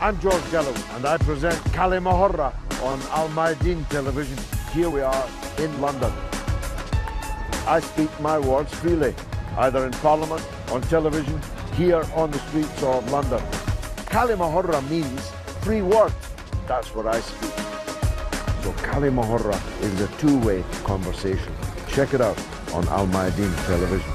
I'm George Galloway, and I present كلمة on الميادين television. Here we are in London. I speak my words freely, either in Parliament, on television, here on the streets of London. كلمة means free word. That's what I speak. So كلمة is a two-way conversation. Check it out on الميادين television.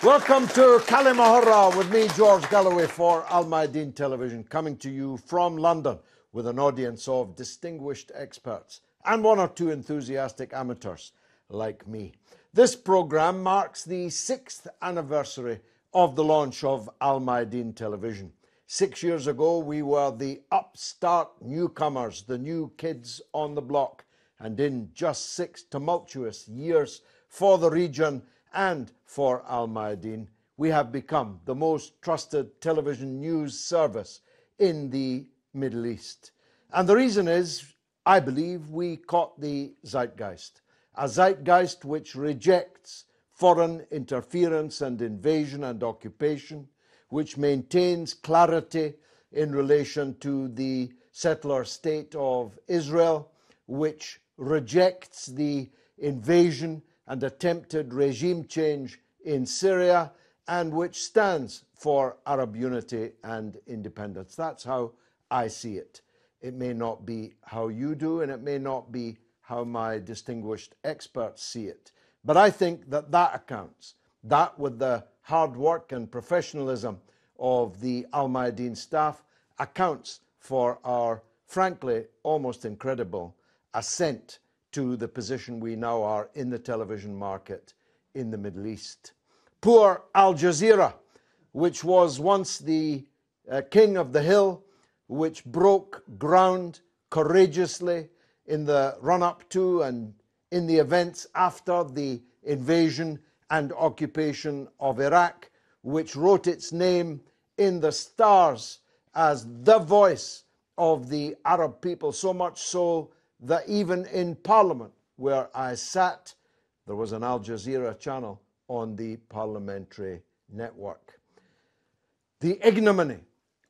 Welcome to كلمة with me, George Galloway, for الميادين television, coming to you from London with an audience of distinguished experts and one or two enthusiastic amateurs like me. This programme marks the 6th anniversary of the launch of الميادين television. 6 years ago, we were the upstart newcomers, the new kids on the block. And in just 6 tumultuous years for the region and for Mayadeen, we have become the most trusted television news service in the Middle East. And the reason is, I believe, we caught the zeitgeist. A zeitgeist which rejects foreign interference and invasion and occupation, which maintains clarity in relation to the settler state of Israel, which rejects the invasion and attempted regime change in Syria, and which stands for Arab unity and independence. That's how I see it. It may not be how you do, and it may not be how my distinguished experts see it. But I think that that accounts. That, with the hard work and professionalism of the Mayadeen staff, accounts for our, frankly, almost incredible ascent to the position we now are in the television market in the Middle East. Poor Al Jazeera, which was once the king of the hill, which broke ground courageously in the run-up to and in the events after the invasion and occupation of Iraq, which wrote its name in the stars as the voice of the Arab people, so much so that even in Parliament, where I sat, there was an Al Jazeera channel on the parliamentary network. The ignominy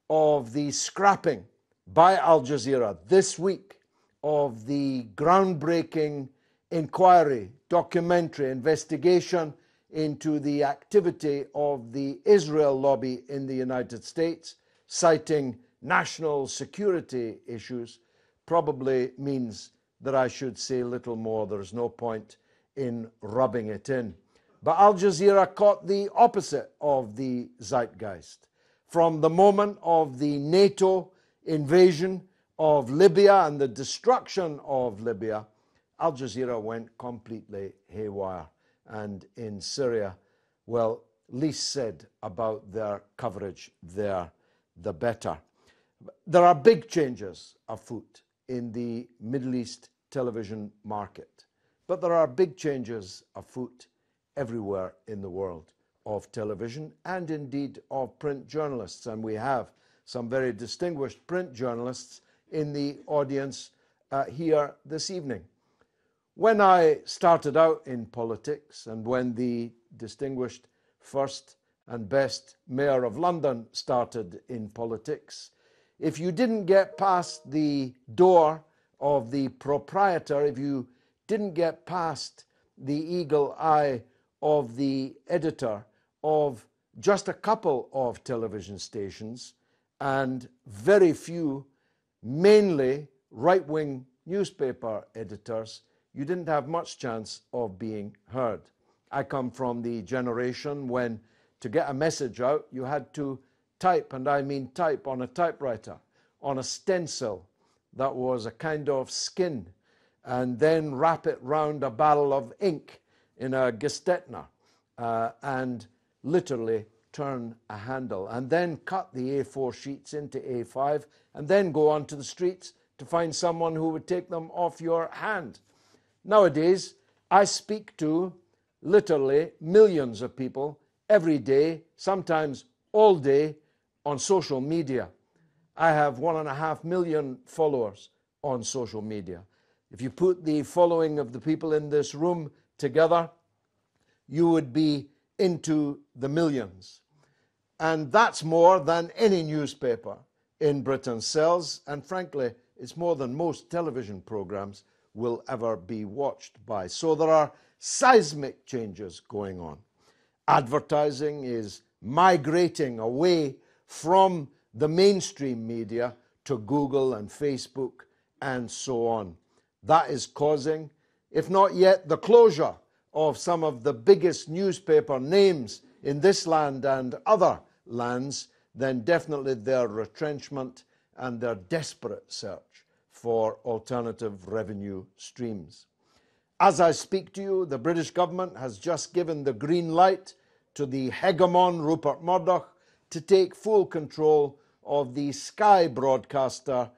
of the scrapping by Al Jazeera this week of the groundbreaking inquiry, documentary, investigation into the activity of the Israel lobby in the United States, citing national security issues, probably means that I should say little more. There's no point in rubbing it in. But Al Jazeera caught the opposite of the zeitgeist. From the moment of the NATO invasion of Libya and the destruction of Libya, Al Jazeera went completely haywire. And in Syria, well, least said about their coverage there, the better. There are big changes afoot in the Middle East television market, but there are big changes afoot everywhere in the world of television and indeed of print journalists, and we have some very distinguished print journalists in the audience here this evening. When I started out in politics, and when the distinguished first and best mayor of London started in politics, if you didn't get past the door of the proprietor, if you didn't get past the eagle eye of the editor of just a couple of television stations and very few, mainly right-wing newspaper editors, you didn't have much chance of being heard. I come from the generation when to get a message out, you had to type, and I mean type, on a typewriter, on a stencil that was a kind of skin, and then wrap it round a barrel of ink in a Gestetner, and literally turn a handle, and then cut the A4 sheets into A5, and then go onto the streets to find someone who would take them off your hand. Nowadays, I speak to literally millions of people every day, sometimes all day, on social media. I have 1.5 million followers on social media. If you put the following of the people in this room together, you would be into the millions. And that's more than any newspaper in Britain sells. And frankly, it's more than most television programs will ever be watched by. So there are seismic changes going on. Advertising is migrating away from the mainstream media to Google and Facebook and so on. That is causing, if not yet the closure of some of the biggest newspaper names in this land and other lands, then definitely their retrenchment and their desperate search for alternative revenue streams. As I speak to you, the British government has just given the green light to the hegemon Rupert Murdoch to take full control of the Sky broadcaster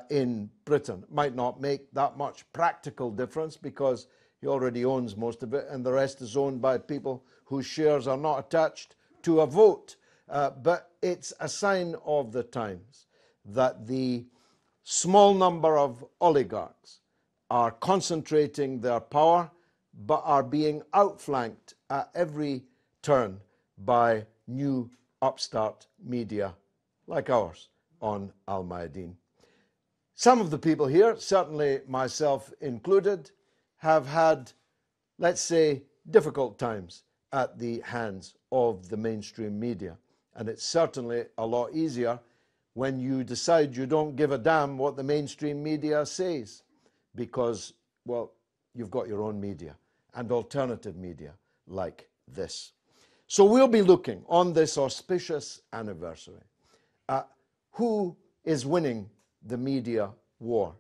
in Britain. It might not make that much practical difference because he already owns most of it and the rest is owned by people whose shares are not attached to a vote. But it's a sign of the times that the small number of oligarchs are concentrating their power but are being outflanked at every turn by new upstart media like ours on Al-Mayadeen. Some of the people here, certainly myself included, have had, let's say, difficult times at the hands of the mainstream media. And it's certainly a lot easier when you decide you don't give a damn what the mainstream media says because, well, you've got your own media and alternative media like this. So we'll be looking on this auspicious anniversary at who is winning the media war.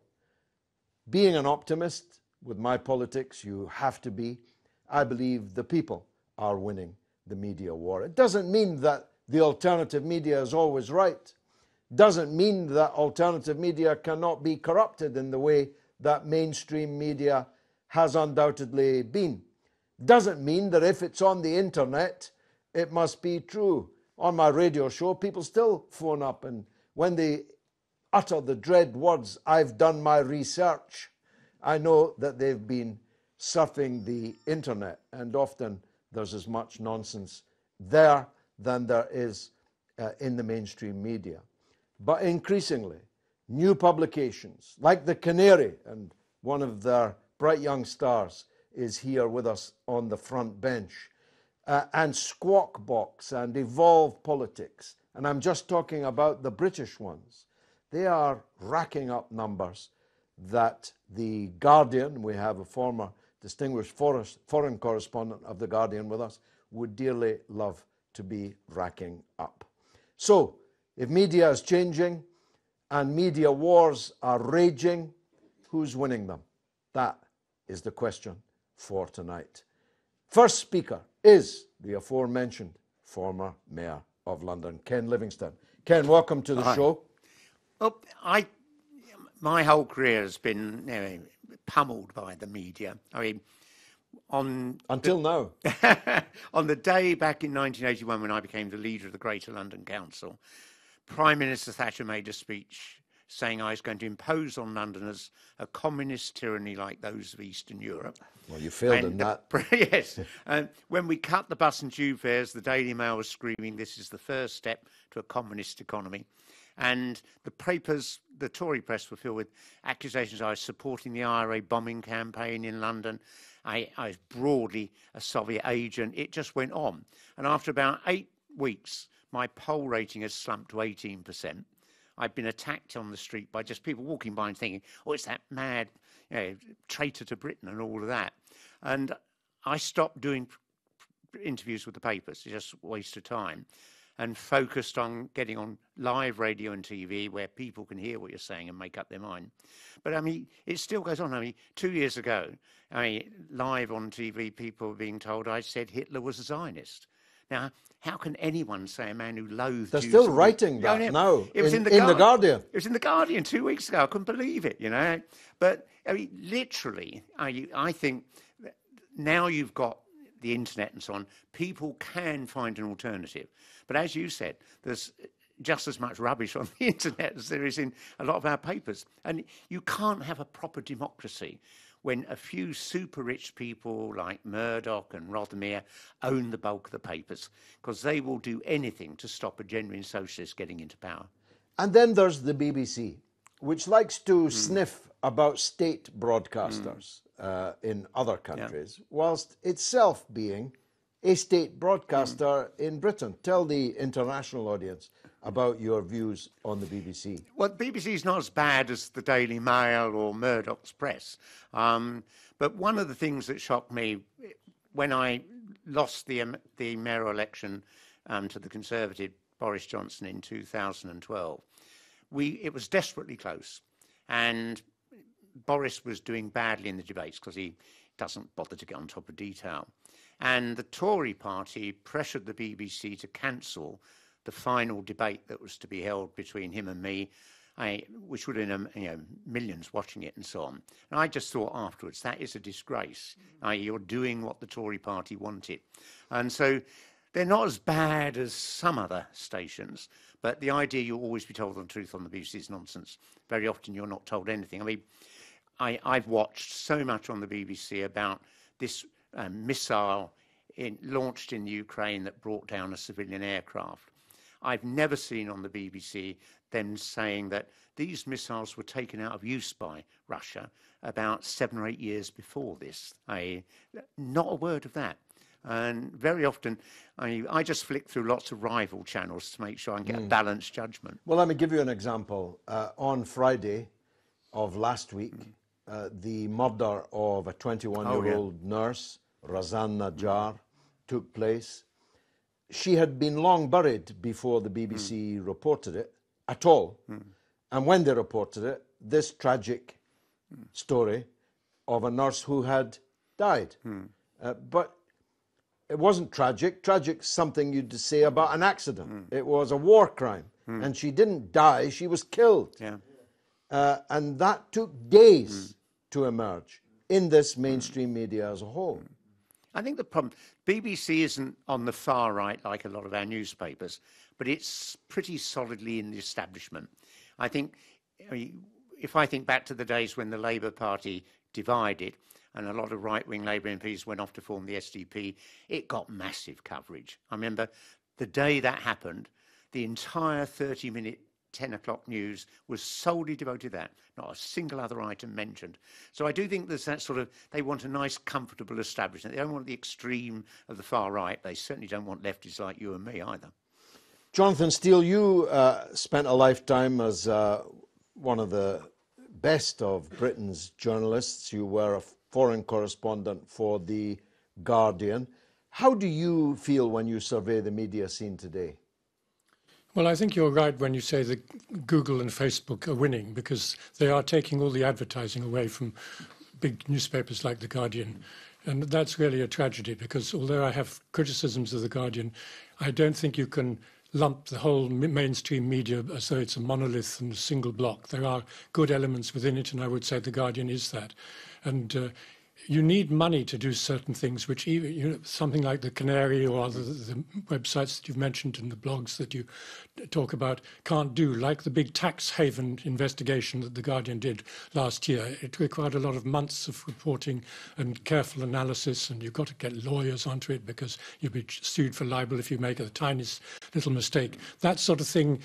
Being an optimist, with my politics, you have to be. I believe the people are winning the media war. It doesn't mean that the alternative media is always right. Doesn't mean that alternative media cannot be corrupted in the way that mainstream media has undoubtedly been. Doesn't mean that if it's on the internet, it must be true. On my radio show, people still phone up and when they utter the dread words, "I've done my research," I know that they've been surfing the internet, and often there's as much nonsense there than there is in the mainstream media. But increasingly, new publications like the Canary, and one of their bright young stars is here with us on the front bench, and Squawk Box and Evolve Politics, and I'm just talking about the British ones, they are racking up numbers that the Guardian, we have a former distinguished foreign correspondent of the Guardian with us, would dearly love to be racking up. So, if media is changing and media wars are raging, who's winning them? That is the question for tonight. First speaker is the aforementioned former Mayor of London, Ken Livingstone. Ken, welcome to the show. Well, my whole career has been pummeled by the media. I mean, until now. On the day back in 1981 when I became the leader of the Greater London Council, Prime Minister Thatcher made a speech saying I was going to impose on Londoners a communist tyranny like those of Eastern Europe. Well, you failed in that. Yes. And when we cut the bus and tube fares, the Daily Mail was screaming, this is the first step to a communist economy. And the papers, the Tory press, were filled with accusations I was supporting the IRA bombing campaign in London. I was broadly a Soviet agent. It just went on. And after about 8 weeks, my poll rating has slumped to 18%. I've been attacked on the street by just people walking by and thinking, oh, it's that mad traitor to Britain and all of that. And I stopped doing interviews with the papers. It's just a waste of time. And focused on getting on live radio and TV where people can hear what you're saying and make up their mind. But I mean, it still goes on. I mean, 2 years ago, live on TV, people were being told I said Hitler was a Zionist. Now, how can anyone say a man who loathed They're Jews... still writing that now it was in the Guardian. It was in the Guardian 2 weeks ago. I couldn't believe it, But, I mean, literally, I think now you've got the internet and so on, people can find an alternative. But as you said, there's just as much rubbish on the internet as there is in a lot of our papers. And you can't have a proper democracy when a few super rich people like Murdoch and Rothermere own the bulk of the papers, because they will do anything to stop a genuine socialist getting into power. And then there's the BBC, which likes to sniff about state broadcasters in other countries, whilst itself being a state broadcaster in Britain. Tell the international audience about your views on the BBC. Well, the BBC is not as bad as the Daily Mail or Murdoch's press. But one of the things that shocked me when I lost the mayoral election to the Conservative Boris Johnson in 2012, it was desperately close. And Boris was doing badly in the debates because he doesn't bother to get on top of detail. And the Tory party pressured the BBC to cancel the final debate that was to be held between him and me, which would have been millions watching it and so on. And I just thought afterwards, that is a disgrace. You're doing what the Tory party wanted. And so they're not as bad as some other stations, but the idea you'll always be told the truth on the BBC is nonsense. Very often you're not told anything. I mean, I've watched so much on the BBC about this missile launched in Ukraine that brought down a civilian aircraft. I've never seen on the BBC them saying that these missiles were taken out of use by Russia about 7 or 8 years before this. Not a word of that. And very often, I just flick through lots of rival channels to make sure I can get a balanced judgment. Well, let me give you an example. On Friday of last week, the murder of a 21-year-old nurse, Razan Najjar, took place. She had been long buried before the BBC reported it at all. And when they reported it, this tragic story of a nurse who had died. But it wasn't tragic. Tragic's something you'd say about an accident. It was a war crime. And she didn't die, she was killed. And that took days to emerge in this mainstream media as a whole. I think the problem, BBC isn't on the far right like a lot of our newspapers, but it's pretty solidly in the establishment. I think, if I think back to the days when the Labour Party divided and a lot of right-wing Labour MPs went off to form the SDP, it got massive coverage. I remember the day that happened, the entire 30-minute 10 o'clock news was solely devoted to that, not a single other item mentioned. So I do think there's that sort of, they want a nice, comfortable establishment. They don't want the extreme of the far right. They certainly don't want lefties like you and me either. Jonathan Steele, you spent a lifetime as one of the best of Britain's journalists. You were a foreign correspondent for The Guardian. How do you feel when you survey the media scene today? Well, I think you're right when you say that Google and Facebook are winning, because they are taking all the advertising away from big newspapers like The Guardian. And that's really a tragedy, because although I have criticisms of The Guardian, I don't think you can lump the whole mainstream media as though it's a monolith and a single block. There are good elements within it, and I would say The Guardian is that. And you need money to do certain things, which even, something like the Canary or other the websites that you've mentioned and the blogs that you talk about can't do, like the big tax haven investigation that The Guardian did last year. It required a lot of months of reporting and careful analysis, and you've got to get lawyers onto it because you'll be sued for libel if you make the tiniest little mistake. That sort of thing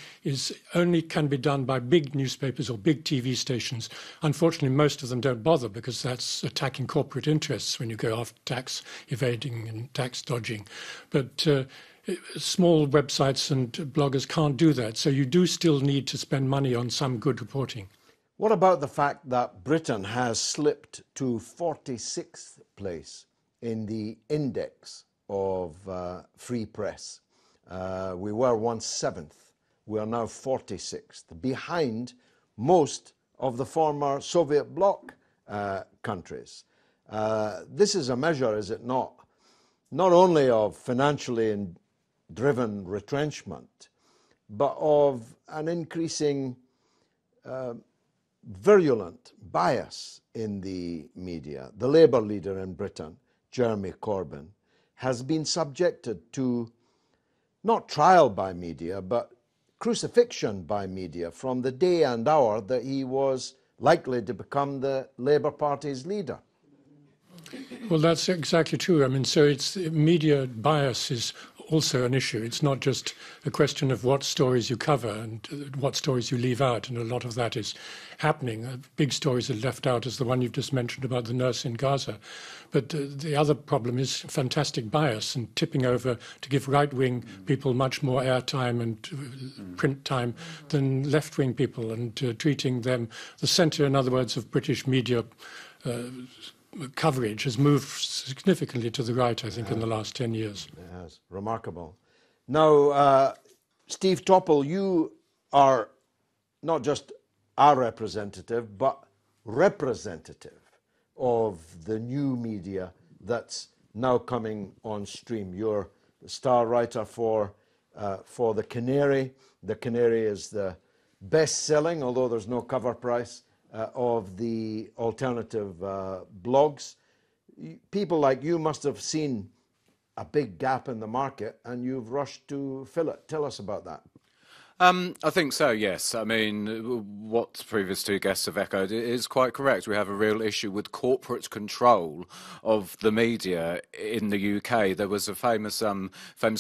only can be done by big newspapers or big TV stations. Unfortunately, most of them don't bother, because that's attacking corporate interests when you go after tax evading and tax dodging. But small websites and bloggers can't do that. So you do still need to spend money on some good reporting. What about the fact that Britain has slipped to 46th place in the index of free press? We were once 7th. We are now 46th, behind most of the former Soviet bloc countries. This is a measure, is it not only of financially driven retrenchment, but of an increasing virulent bias in the media. The Labour leader in Britain, Jeremy Corbyn, has been subjected to not trial by media, but crucifixion by media from the day and hour that he was likely to become the Labour Party's leader. Well, that's exactly true. I mean, so it's media bias is also an issue. It's not just a question of what stories you cover and what stories you leave out, and a lot of that is happening. Big stories are left out, as the one you've just mentioned about the nurse in Gaza. But the other problem is fantastic bias and tipping over to give right-wing people much more airtime and print time than left-wing people, and treating them, the centre, in other words, of British media coverage has moved significantly to the right, I think, in the last 10 years. It has. Remarkable. Now, Steve Topple, you are not just our representative, but representative of the new media that's now coming on stream. You're the star writer for The Canary. The Canary is the best-selling, although there's no cover price, of the alternative blogs. People like you must have seen a big gap in the market and you've rushed to fill it. Tell us about that. I think so, yes. I mean, what previous two guests have echoed is quite correct. We have a real issue with corporate control of the media in the UK. There was a famous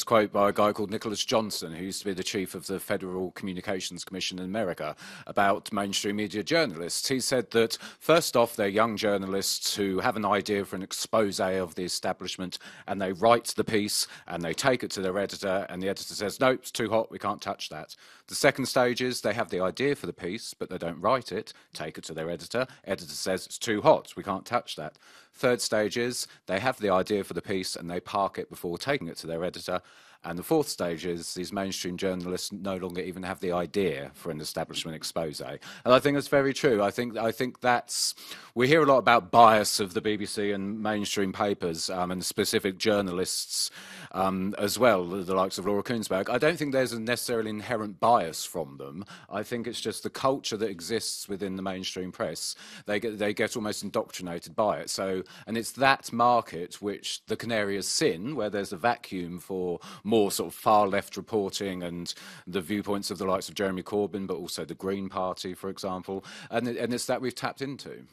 quote by a guy called Nicholas Johnson, who used to be the chief of the Federal Communications Commission in America, about mainstream media journalists. He said that, first off, they're young journalists who have an idea for an expose of the establishment, and they write the piece, and they take it to their editor, and the editor says, no, it's too hot, we can't touch that. The second stage is they have the idea for the piece, but they don't write it, take it to their editor. Editor says it's too hot, we can't touch that. Third stage is they have the idea for the piece and they park it before taking it to their editor. And the fourth stage is these mainstream journalists no longer even have the idea for an establishment expose. And I think that's very true. I think that's... We hear a lot about bias of the BBC and mainstream papers and specific journalists as well, the likes of Laura Kuenssberg. I don't think there's a necessarily inherent bias from them. I think it's just the culture that exists within the mainstream press. They get almost indoctrinated by it. So, and it's that market which the Canary has seen, where there's a vacuum for more sort of far left reporting and the viewpoints of the likes of Jeremy Corbyn, but also the Green Party, for example. And it's that we've tapped into.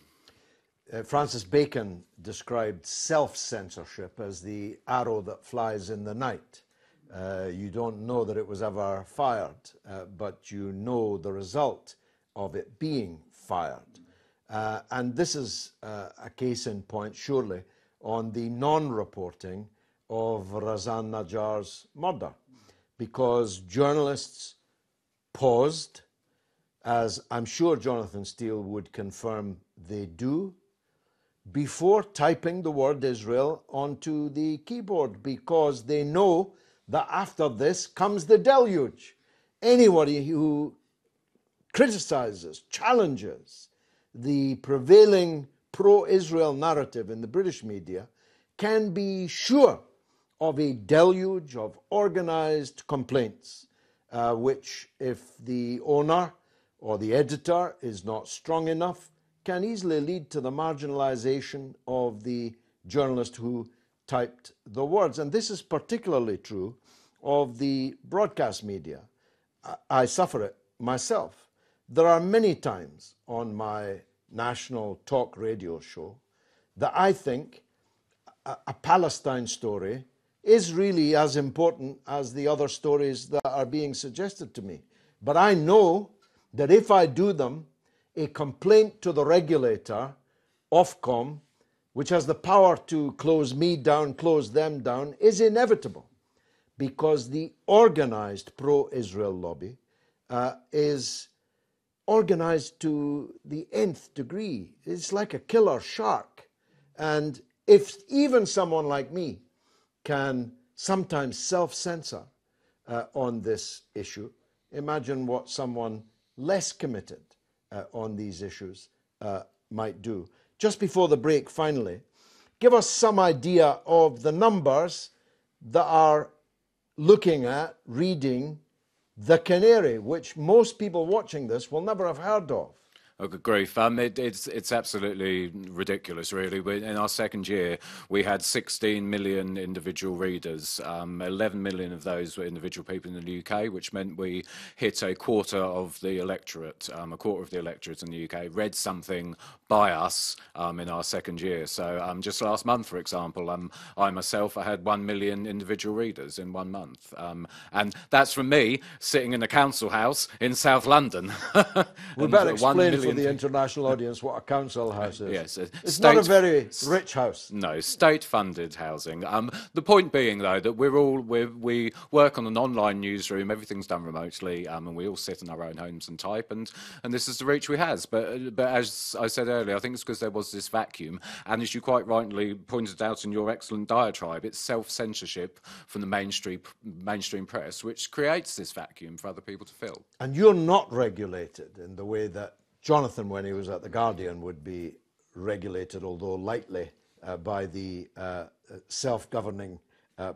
Francis Bacon described self-censorship as the arrow that flies in the night. You don't know that it was ever fired, but you know the result of it being fired. And this is a case in point, surely, on the non-reporting of Razan Najjar's murder, because journalists paused, as I'm sure Jonathan Steele would confirm they do, before typing the word Israel onto the keyboard, because they know that after this comes the deluge. Anybody who criticizes, challenges the prevailing pro-Israel narrative in the British media can be sure of a deluge of organized complaints, which, if the owner or the editor is not strong enough, can easily lead to the marginalization of the journalist who typed the words. And this is particularly true of the broadcast media. I suffer it myself. There are many times on my national talk radio show that I think a Palestine story is really as important as the other stories that are being suggested to me. But I know that if I do them, a complaint to the regulator, Ofcom, which has the power to close me down, close them down, is inevitable, because the organized pro-Israel lobby is organized to the nth degree. It's like a killer shark. And if even someone like me can sometimes self-censor on this issue, imagine what someone less committed on these issues might do. Just before the break, finally, give us some idea of the numbers that are looking at, reading The Canary, which most people watching this will never have heard of. Oh, good grief. It's absolutely ridiculous, really. In our second year, we had 16 million individual readers. 11 million of those were individual people in the UK, which meant we hit a quarter of the electorate. A quarter of the electorate in the UK read something by us in our second year. So just last month, for example, I myself, I had 1 million individual readers in 1 month. And that's from me sitting in a council house in South London. We better explain for the international audience what a council house is. Yes, it's not a very rich house. No, state-funded housing. The point being, though, that we work on an online newsroom. Everything's done remotely, and we all sit in our own homes and type. And this is the reach we has. But as I said earlier, I think it's because there was this vacuum. And as you quite rightly pointed out in your excellent diatribe, it's self-censorship from the mainstream press, which creates this vacuum for other people to fill. And you're not regulated in the way that Jonathan, when he was at The Guardian, would be regulated, although lightly, by the self-governing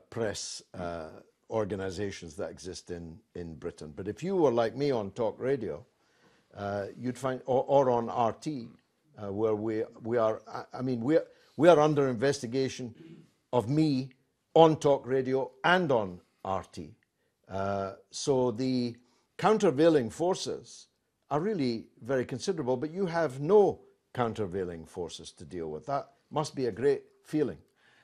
press organisations that exist in Britain. But if you were like me on talk radio, you'd find, or on RT, where we are, I mean, we are under investigation of me on talk radio and on RT. So the countervailing forces are really very considerable, but you have no countervailing forces to deal with. That must be a great feeling.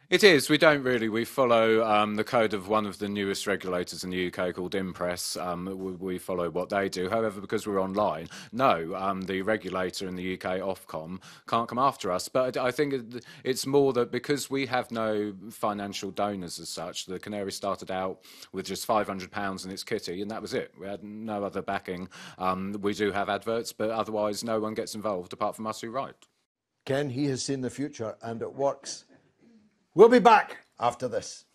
It is. We don't really. We follow the code of one of the newest regulators in the UK called Impress. We follow what they do. However, because we're online, no, the regulator in the UK, Ofcom, can't come after us. But I think it's more that because we have no financial donors as such, the Canary started out with just £500 in its kitty, and that was it. We had no other backing. We do have adverts, but otherwise no one gets involved apart from us who write. Ken, he has seen the future, and it works. We'll be back after this.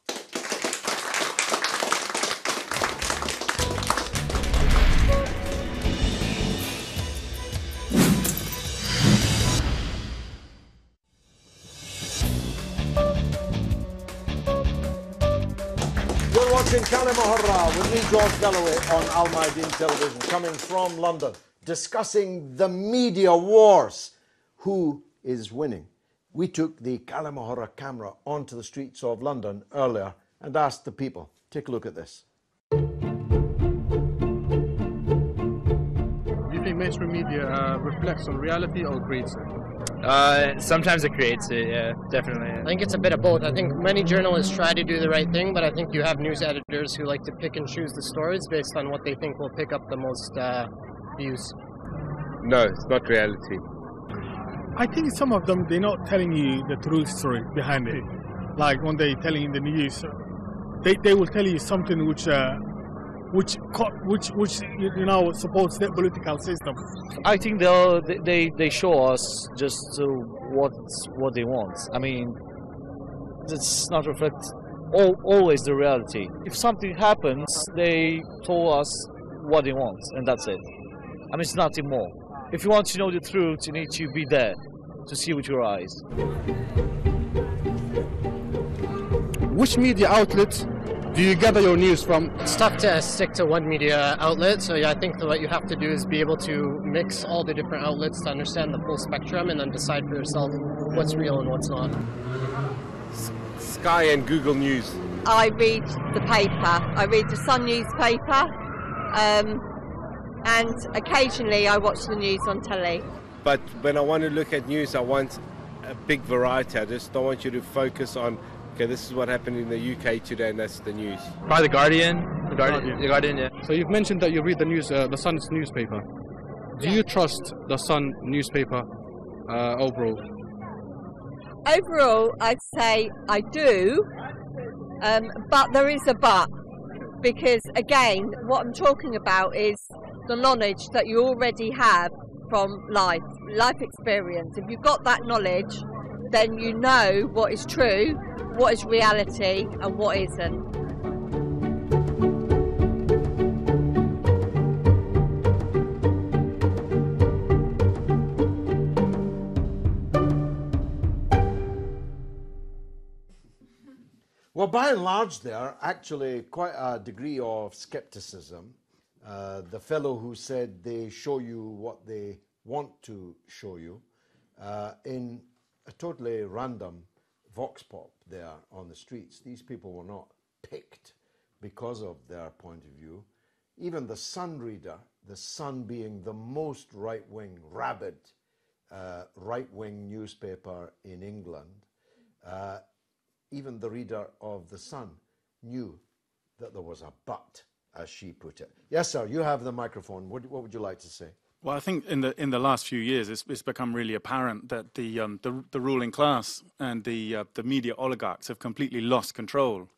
You're watching كلمة with me, George Galloway, on Al-Mayadeen television, coming from London, discussing the media wars. Who is winning? We took the كلمة camera onto the streets of London earlier and asked the people. Take a look at this. Do you think mainstream media reflects on reality or creates it? Sometimes it creates it, yeah, definitely. I think it's a bit of both. I think many journalists try to do the right thing, but I think you have news editors who like to pick and choose the stories based on what they think will pick up the most views. No, it's not reality. I think some of them, they're not telling you the true story behind it. Like when they're telling you the news, they will tell you something which you know supports their political system. I think they show us just what they want. I mean, it's not reflect always the reality. If something happens, they told us what they want, and that's it. I mean, it's nothing more. If you want to know the truth, you need to be there to see with your eyes. Which media outlet do you gather your news from? It's tough to stick to one media outlet, so yeah, I think that what you have to do is be able to mix all the different outlets to understand the full spectrum and then decide for yourself what's real and what's not. Sky and Google News. I read the paper. I read the Sun newspaper. And occasionally I watch the news on telly. But when I want to look at news, I want a big variety. I just don't want you to focus on, okay, this is what happened in the UK today and that's the news. By The Guardian. The Guardian, yeah. So you've mentioned that you read the news, the Sun's newspaper. Do you trust the Sun newspaper overall? Overall, I'd say I do, but there is a but. Because again, what I'm talking about is the knowledge that you already have from life experience. If you've got that knowledge, then you know what is true, what is reality, and what isn't. Well, by and large, there actually quite a degree of skepticism. The fellow who said they show you what they want to show you in a totally random vox pop there on the streets. These people were not picked because of their point of view. Even the Sun reader, the Sun being the most right-wing, rabid right-wing newspaper in England, even the reader of the Sun knew that there was a but, as she put it. Yes, sir, you have the microphone. What would you like to say? Well, I think in the last few years, it's become really apparent that the ruling class and the media oligarchs have completely lost control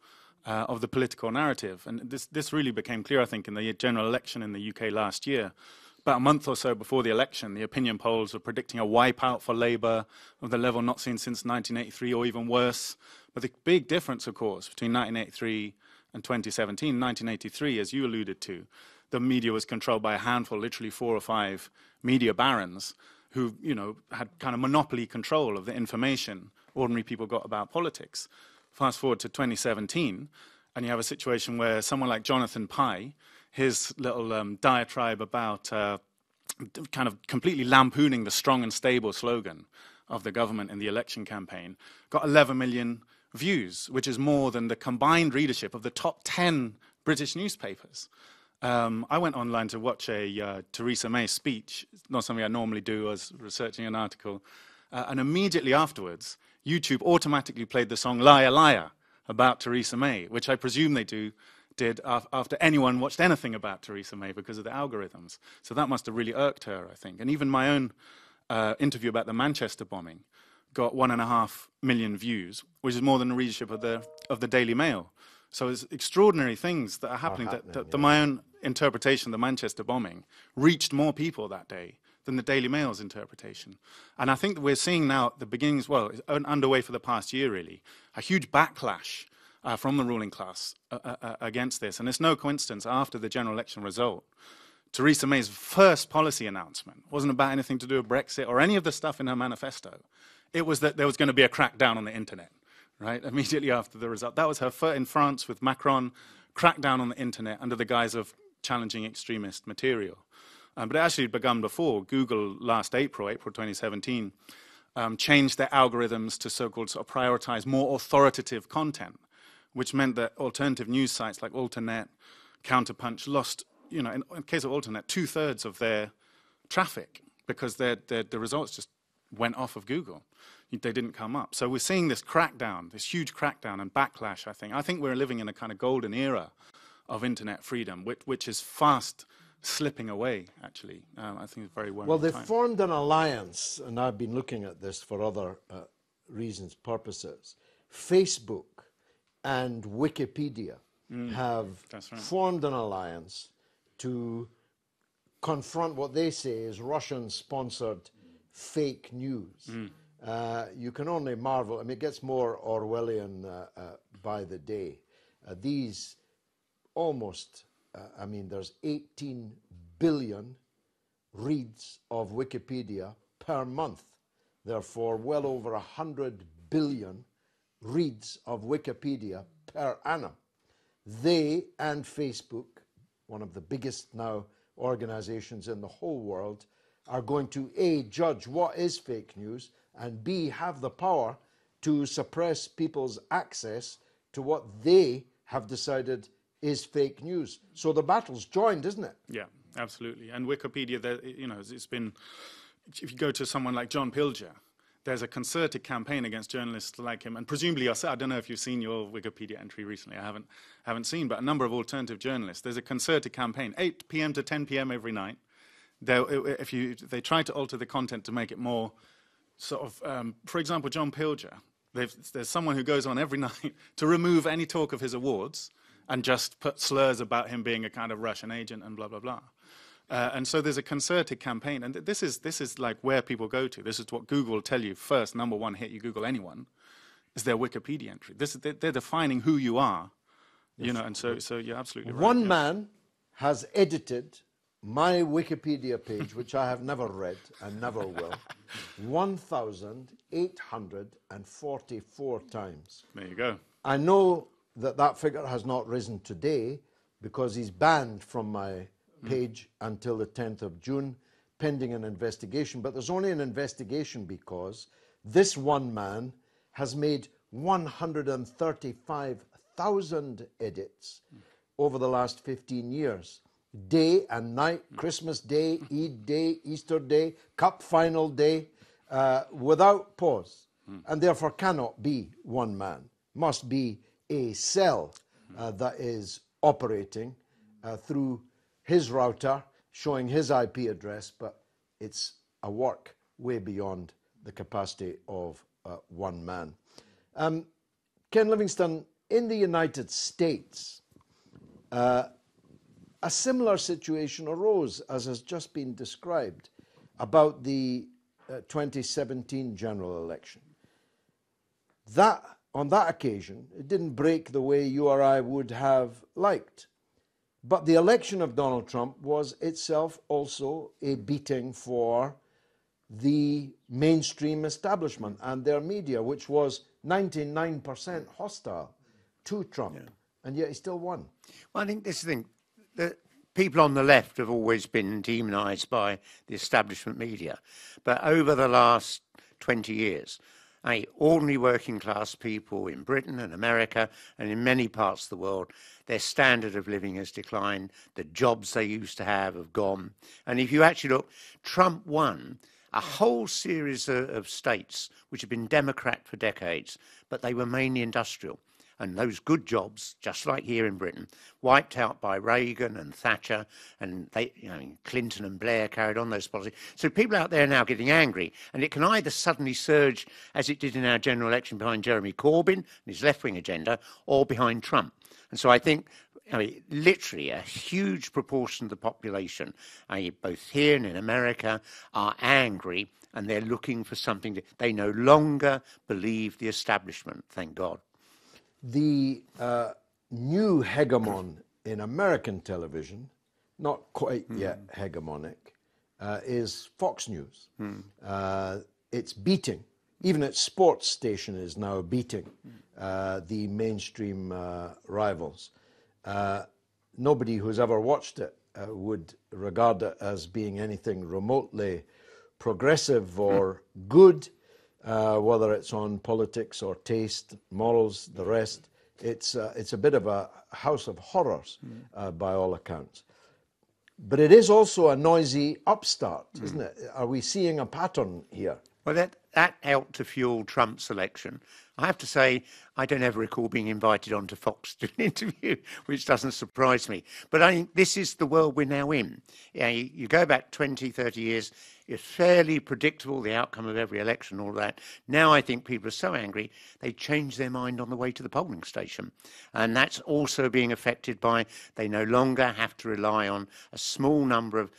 of the political narrative, and this really became clear, I think, in the general election in the UK last year. About a month or so before the election, the opinion polls were predicting a wipeout for Labour of the level not seen since 1983, or even worse. But the big difference, of course, between 1983 and 2017, 1983, as you alluded to, the media was controlled by a handful, literally 4 or 5 media barons who, you know, had kind of monopoly control of the information ordinary people got about politics. Fast forward to 2017, and you have a situation where someone like Jonathan Pye, his little diatribe about kind of completely lampooning the strong and stable slogan of the government in the election campaign, got 11 million views, which is more than the combined readership of the top 10 British newspapers. I went online to watch a Theresa May speech. It's not something I normally do. I was researching an article. And immediately afterwards, YouTube automatically played the song Liar, Liar about Theresa May, which I presume they did after anyone watched anything about Theresa May because of the algorithms. So that must have really irked her, I think. And even my own interview about the Manchester bombing got 1.5 million views, which is more than the readership of the Daily Mail. So it's extraordinary things that are happening. My own interpretation of the Manchester bombing reached more people that day than the Daily Mail's interpretation. And I think that we're seeing now at the beginnings, well, it's underway for the past year really, a huge backlash from the ruling class against this. And it's no coincidence, after the general election result, Theresa May's first policy announcement wasn't about anything to do with Brexit or any of the stuff in her manifesto. It was that there was going to be a crackdown on the internet, right, immediately after the result. That was her first, in France with Macron, crackdown on the internet under the guise of challenging extremist material. But it actually had begun before. Google last April 2017, changed their algorithms to so-called sort of prioritize more authoritative content, which meant that alternative news sites like Alternet, Counterpunch lost, you know, in the case of Alternet, 2/3 of their traffic because the results just went off of Google. They didn't come up. So we're seeing this crackdown, this huge crackdown and backlash, I think. I think we're living in a kind of golden era of internet freedom, which is fast slipping away, actually. I think it's very worrying. Well, they've formed an alliance, and I've been looking at this for other reasons, purposes. Facebook and Wikipedia have formed an alliance to confront what they say is Russian-sponsored fake news. You can only marvel. I mean, it gets more Orwellian by the day. These almost, I mean, there's 18 billion reads of Wikipedia per month. Therefore, well over 100 billion reads of Wikipedia per annum. They and Facebook, one of the biggest now organizations in the whole world, are going to A, judge what is fake news, and B, have the power to suppress people's access to what they have decided is fake news. So the battle's joined, isn't it? Yeah, absolutely. And Wikipedia, you know, it's been, if you go to someone like John Pilger, there's a concerted campaign against journalists like him, and presumably yourself. I don't know if you've seen your Wikipedia entry recently. I haven't seen, but a number of alternative journalists. There's a concerted campaign, 8 p.m. to 10 p.m. every night. They try to alter the content to make it more sort of, for example, John Pilger. There's someone who goes on every night to remove any talk of his awards and just put slurs about him being a kind of Russian agent and blah, blah, blah. And so there's a concerted campaign, and this is like where people go to. This is what Google will tell you first. Number one hit, you Google anyone, is their Wikipedia entry. They're defining who you are, you know. And so you're absolutely right. One man has edited my Wikipedia page, which I have never read and never will, 1,844 times. There you go. I know that figure has not risen today because he's banned from my page until the 10th of June, pending an investigation, but there's only an investigation because this one man has made 135,000 edits over the last 15 years. Day and night, Christmas Day, Eid Day, Easter Day, Cup Final Day, without pause. And therefore cannot be one man. Must be a cell that is operating through his router, showing his IP address, but it's a work way beyond the capacity of one man. Ken Livingstone, in the United States, a similar situation arose, as has just been described, about the 2017 general election. On that occasion, it didn't break the way you or I would have liked. But the election of Donald Trump was itself also a beating for the mainstream establishment and their media, which was 99% hostile to Trump. Yeah. And yet he still won. Well, I think this is the thing. The people on the left have always been demonised by the establishment media. But over the last 20 years, ordinary working class people in Britain and America and in many parts of the world, their standard of living has declined. The jobs they used to have gone. And if you actually look, Trump won a whole series of states which have been Democrat for decades, but they were mainly industrial. And those good jobs, just like here in Britain, wiped out by Reagan and Thatcher, and Clinton and Blair carried on those policies. So people out there are now getting angry, and it can either suddenly surge, as it did in our general election, behind Jeremy Corbyn and his left-wing agenda, or behind Trump. And so I think literally a huge proportion of the population, both here and in America, are angry, and they're looking for something. They no longer believe the establishment, thank God. The new hegemon in American television, not quite yet hegemonic, is Fox News. It's beating, even its sports station is now beating the mainstream rivals. Nobody who's ever watched it would regard it as being anything remotely progressive or good. Whether it's on politics or taste, morals, the rest, it's a bit of a house of horrors by all accounts. But it is also a noisy upstart, isn't it? Are we seeing a pattern here? Well, that helped to fuel Trump's election. I have to say, I don't ever recall being invited onto Fox to an interview, which doesn't surprise me. But I think this is the world we're now in. You go back 20, 30 years, it's fairly predictable, the outcome of every election, all that. Now I think people are so angry, they change their mind on the way to the polling station. And that's also being affected by they no longer have to rely on a small number of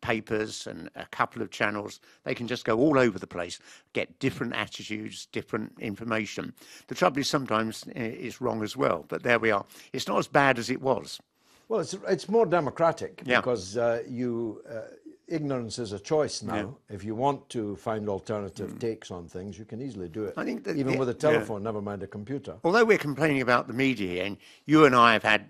papers and a couple of channels. They can just go all over the place, get different attitudes, different information. The trouble is sometimes it's wrong as well, but there we are. It's not as bad as it was. Well, it's more democratic because ignorance is a choice now. Yeah. If you want to find alternative takes on things, you can easily do it. I think that even with a telephone, never mind a computer. Although we're complaining about the media, and you and I have had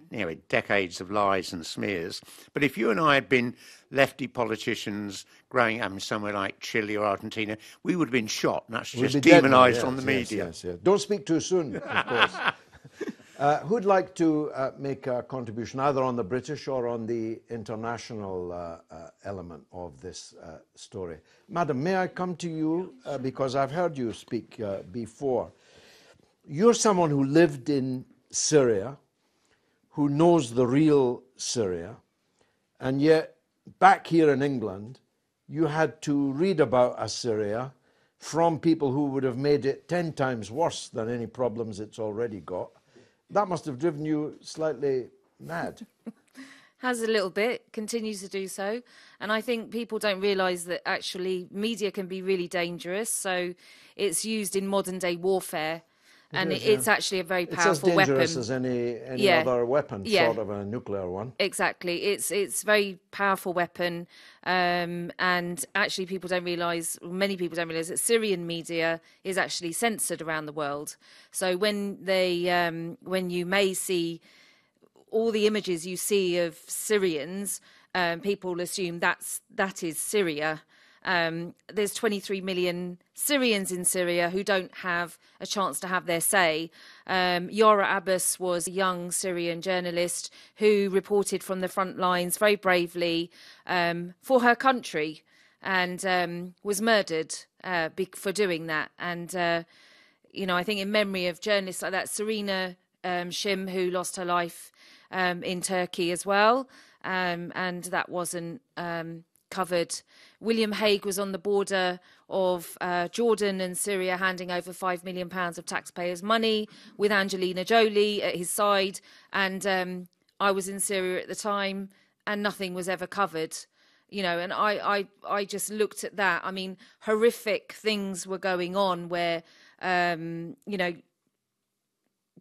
decades of lies and smears, but if you and I had been lefty politicians growing up in somewhere like Chile or Argentina, we would have been shot, and that's just demonised on the media. Yes. Don't speak too soon, of course. Who'd like to make a contribution, either on the British or on the international element of this story? Madam, may I come to you, because I've heard you speak before. You're someone who lived in Syria, who knows the real Syria, and yet back here in England, you had to read about Assyria from people who would have made it 10 times worse than any problems it's already got. That must have driven you slightly mad. Has a little bit, continues to do so. And I think people don't realise that actually media can be really dangerous. So it's used in modern day warfare. And it's actually a very powerful weapon. It's as dangerous as any other weapon, short of a nuclear one. Exactly. It's a very powerful weapon. And actually people don't realise, many people don't realise that Syrian media is actually censored around the world. So when you may see all the images you see of Syrians people assume that is Syria. There's 23 million Syrians in Syria who don't have a chance to have their say. Yara Abbas was a young Syrian journalist who reported from the front lines very bravely for her country and was murdered for doing that. And, I think in memory of journalists like that, Serena Shim, who lost her life in Turkey as well, and that wasn't covered. William Hague was on the border of Jordan and Syria, handing over £5 million of taxpayers' money with Angelina Jolie at his side. And I was in Syria at the time, and nothing was ever covered. And I just looked at that. I mean, horrific things were going on where,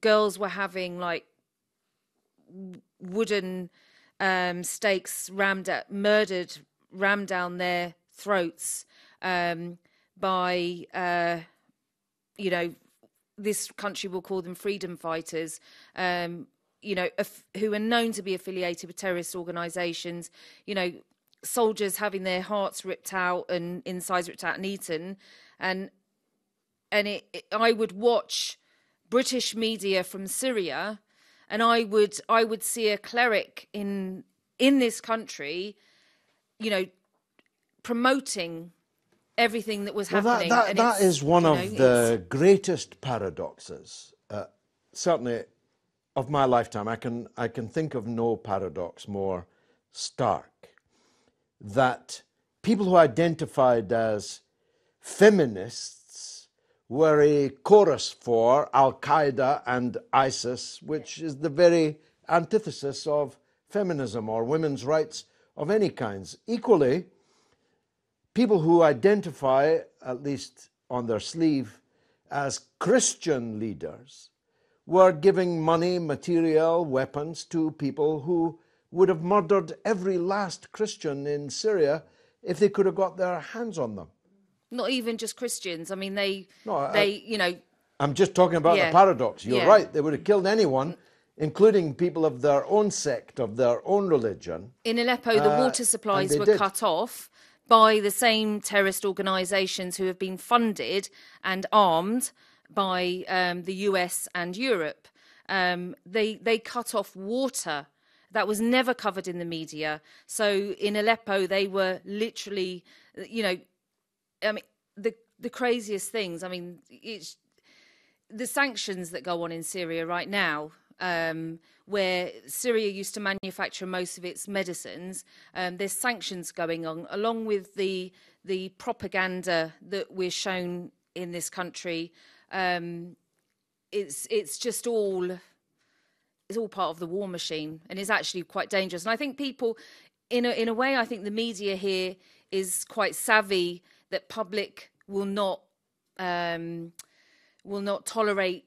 girls were having like wooden stakes rammed down their throats by, this country will call them freedom fighters, who are known to be affiliated with terrorist organisations, soldiers having their hearts ripped out and insides ripped out and eaten. And I would watch British media from Syria, and I would see a cleric in this country, promoting everything that was happening. That is one of the greatest paradoxes, certainly of my lifetime. I can think of no paradox more stark, that people who identified as feminists were a chorus for Al-Qaeda and ISIS, which is the very antithesis of feminism or women's rights of any kinds. Equally, people who identify, at least on their sleeve, as Christian leaders were giving money, material, weapons to people who would have murdered every last Christian in Syria if they could have got their hands on them. Not even just Christians. I mean, I'm just talking about the paradox. You're right. They would have killed anyone, including people of their own sect, of their own religion. In Aleppo, the water supplies were cut off by the same terrorist organisations who have been funded and armed by the US and Europe. They cut off water. That was never covered in the media. So in Aleppo, they were literally, the craziest things. I mean, it's the sanctions that go on in Syria right now, where Syria used to manufacture most of its medicines. There's sanctions going on, along with the propaganda that we're shown in this country. It's just all. It's all part of the war machine, and it's actually quite dangerous. And I think people, in a way, I think the media here is quite savvy that public will not tolerate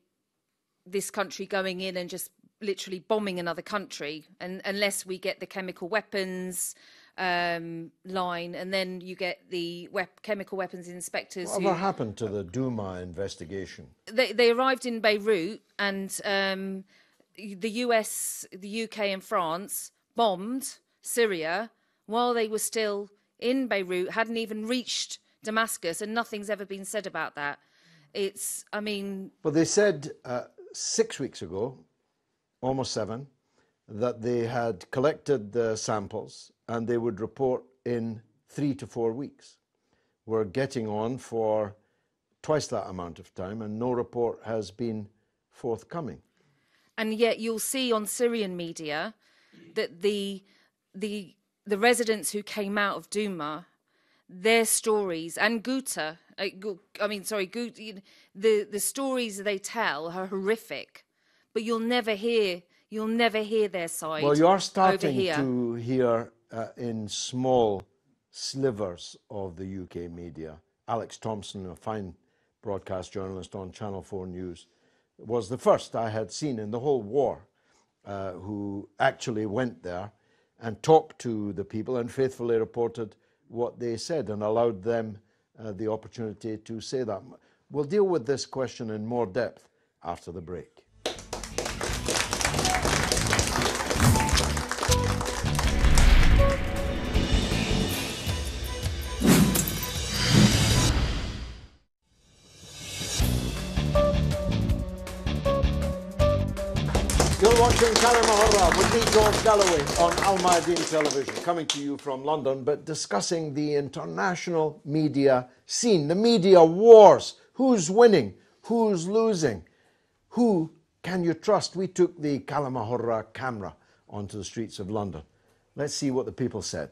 this country going in and just literally bombing another country, and unless we get the chemical weapons line, and then you get the chemical weapons inspectors. What happened to the Duma investigation? They arrived in Beirut, and the US, the UK and France bombed Syria while they were still in Beirut, hadn't even reached Damascus, and nothing's ever been said about that. Well, they said 6 weeks ago, almost 7, that they had collected the samples and they would report in 3 to 4 weeks. We're getting on for twice that amount of time, and no report has been forthcoming. And yet you'll see on Syrian media that the residents who came out of Duma, their stories, and Ghouta, the stories they tell are horrific, but you'll never hear their side. Well, you're starting to hear in small slivers of the UK media. Alex Thompson, a fine broadcast journalist on Channel 4 News, was the first I had seen in the whole war who actually went there and talked to the people and faithfully reported what they said and allowed them the opportunity to say that. We'll deal with this question in more depth after the break. watching Kalima Hurra with me, George Galloway, on Al-Mayadeen television, coming to you from London, but discussing the international media scene, the media wars. Who's winning? Who's losing? Who can you trust? We took the Kalima Hurra camera onto the streets of London. Let's see what the people said.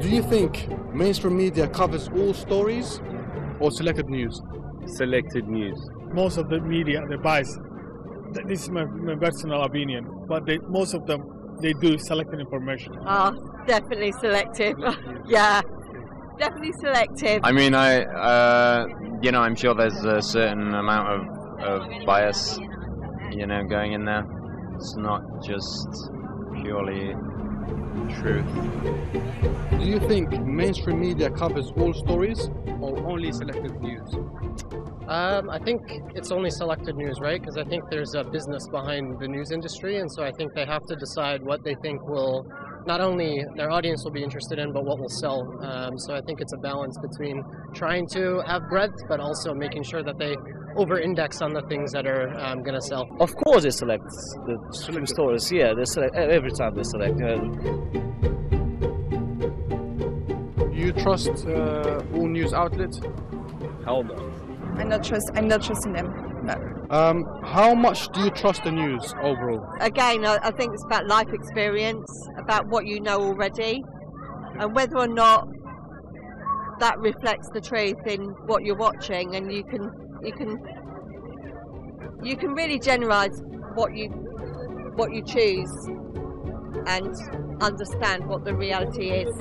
Do you think mainstream media covers all stories or selected news? Selected news. Most of the media, they bias. This is my personal opinion, but most of them, they do selected information. Definitely selective. Yeah, definitely selective. I mean, I'm sure there's a certain amount of bias, going in there. It's not just purely truth. Do you think mainstream media covers all stories or only selected news? I think it's only selected news, right? Because I think there's a business behind the news industry, and so I think they have to decide what they think will, not only their audience will be interested in, but what will sell. So I think it's a balance between trying to have breadth, but also making sure that they over-index on the things that are going to sell. Of course, they select the true stories. Yeah, they select every time they select. You trust all news outlets? Hell no. I'm not trusting them. No. How much do you trust the news overall? Again, I think it's about life experience, about what you know already, and whether or not that reflects the truth in what you're watching. And you can really generalise what you choose and understand what the reality is.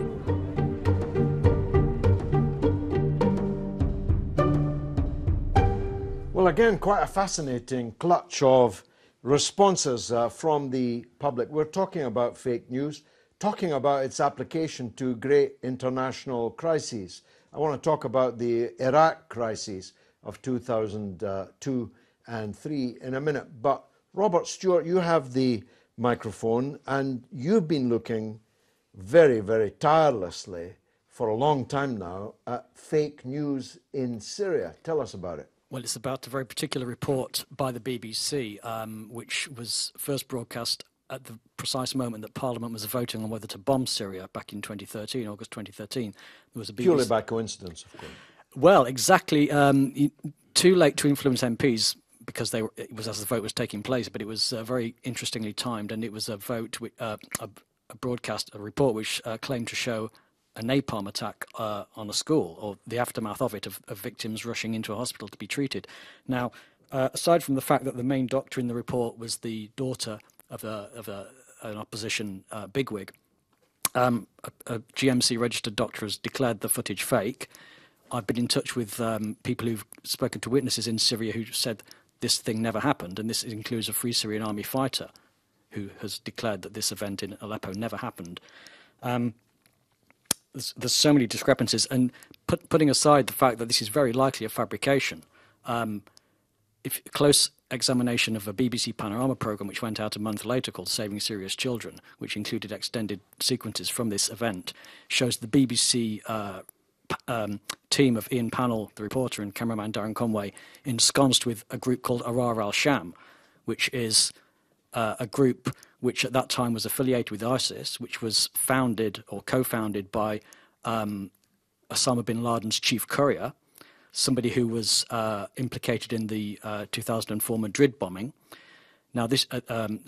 Well, again, quite a fascinating clutch of responses from the public. We're talking about fake news, talking about its application to great international crises. I want to talk about the Iraq crisis of 2002 and 3 in a minute. But Robert Stewart, you have the microphone, and you've been looking very, very tirelessly for a long time now at fake news in Syria. Tell us about it. Well, it's about a very particular report by the BBC, which was first broadcast at the precise moment that Parliament was voting on whether to bomb Syria back in 2013, August 2013. There was a BBC... Purely by coincidence, of course. Well, exactly. Too late to influence MPs because it was as the vote was taking place, but it was very interestingly timed, and it was a vote, a report which claimed to show a napalm attack on a school, or the aftermath of it, of victims rushing into a hospital to be treated. Now, aside from the fact that the main doctor in the report was the daughter of an opposition bigwig, a GMC registered doctor has declared the footage fake. I've been in touch with people who've spoken to witnesses in Syria who said this thing never happened, and this includes a Free Syrian Army fighter who has declared that this event in Aleppo never happened. There's so many discrepancies, and putting aside the fact that this is very likely a fabrication, if close examination of a BBC Panorama programme which went out a month later called Saving Syria's Children, which included extended sequences from this event, shows the BBC team of Ian Pannell, the reporter, and cameraman Darren Conway ensconced with a group called Ahrar al-Sham, which is a group which at that time was affiliated with ISIS, which was founded or co-founded by Osama bin Laden's chief courier, somebody who was implicated in the 2004 Madrid bombing. Now, Pannell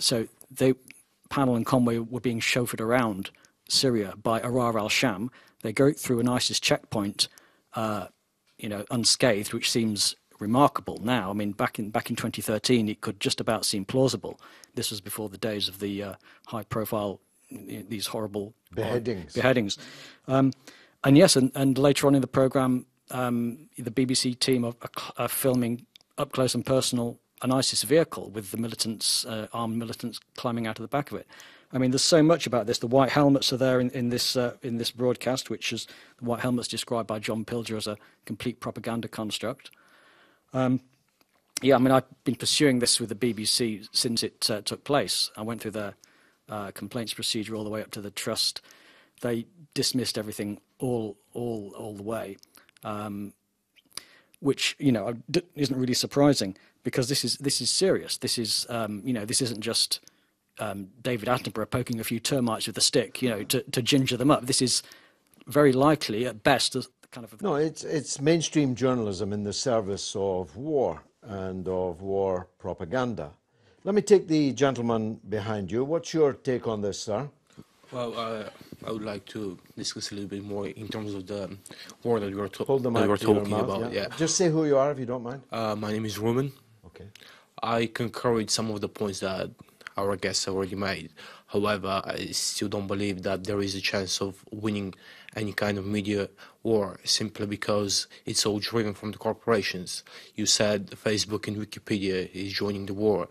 and Conway were being chauffeured around Syria by Ahrar al-Sham. They go through an ISIS checkpoint, unscathed, which seems remarkable now. I mean, back in 2013, it could just about seem plausible. This was before the days of the high-profile, these horrible beheadings. And yes, and later on in the programme, the BBC team are filming up close and personal an ISIS vehicle with the armed militants climbing out of the back of it. I mean, there's so much about this. The white helmets are there in this broadcast, which is the white helmets described by John Pilger as a complete propaganda construct. I've been pursuing this with the BBC since it took place. I went through the complaints procedure all the way up to the trust. They dismissed everything all the way. which isn't really surprising, because this is serious. This is this isn't just David Attenborough poking a few termites with a stick, to ginger them up. This is very likely, at best, kind of... No, it's mainstream journalism in the service of war and of war propaganda. Let me take the gentleman behind you. What's your take on this, sir? Well, I would like to discuss a little bit more in terms of the war that we were, talking about. Yeah. Just say who you are, if you don't mind. My name is Roman. Okay. I concur with some of the points that our guests already made. However, I still don't believe that there is a chance of winning any kind of media war simply because it's all driven from the corporations. You said Facebook and Wikipedia is joining the war,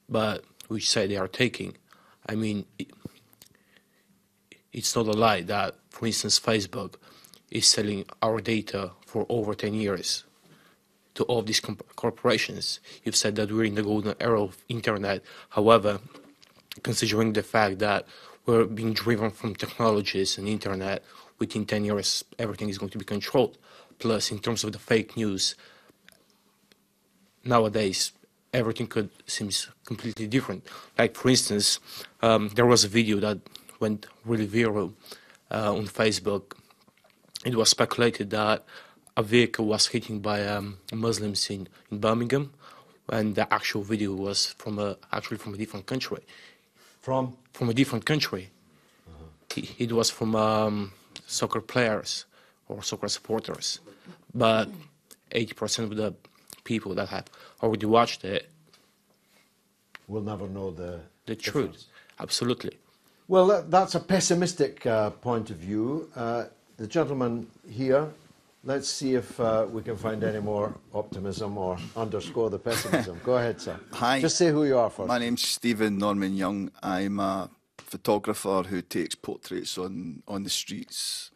but which side they are taking? I mean, it's not a lie that, for instance, Facebook is selling our data for over 10 years to all of these corporations. You've said that we're in the golden era of internet. However, considering the fact that we're being driven from technologies and internet, within 10 years, everything is going to be controlled. Plus, in terms of the fake news, nowadays, everything seems completely different. Like, for instance, there was a video that went really viral on Facebook. It was speculated that a vehicle was hit by Muslims in Birmingham, and the actual video was actually from a different country. From a different country. It was from soccer players or soccer supporters. But 80% of the people that have already watched it will never know the truth. Absolutely. Well, that's a pessimistic point of view. The gentleman here, let's see if we can find any more optimism or underscore the pessimism. Go ahead, sir. Hi. Just say who you are first. My name's Stephen Norman Young. I'm a photographer who takes portraits on the streets,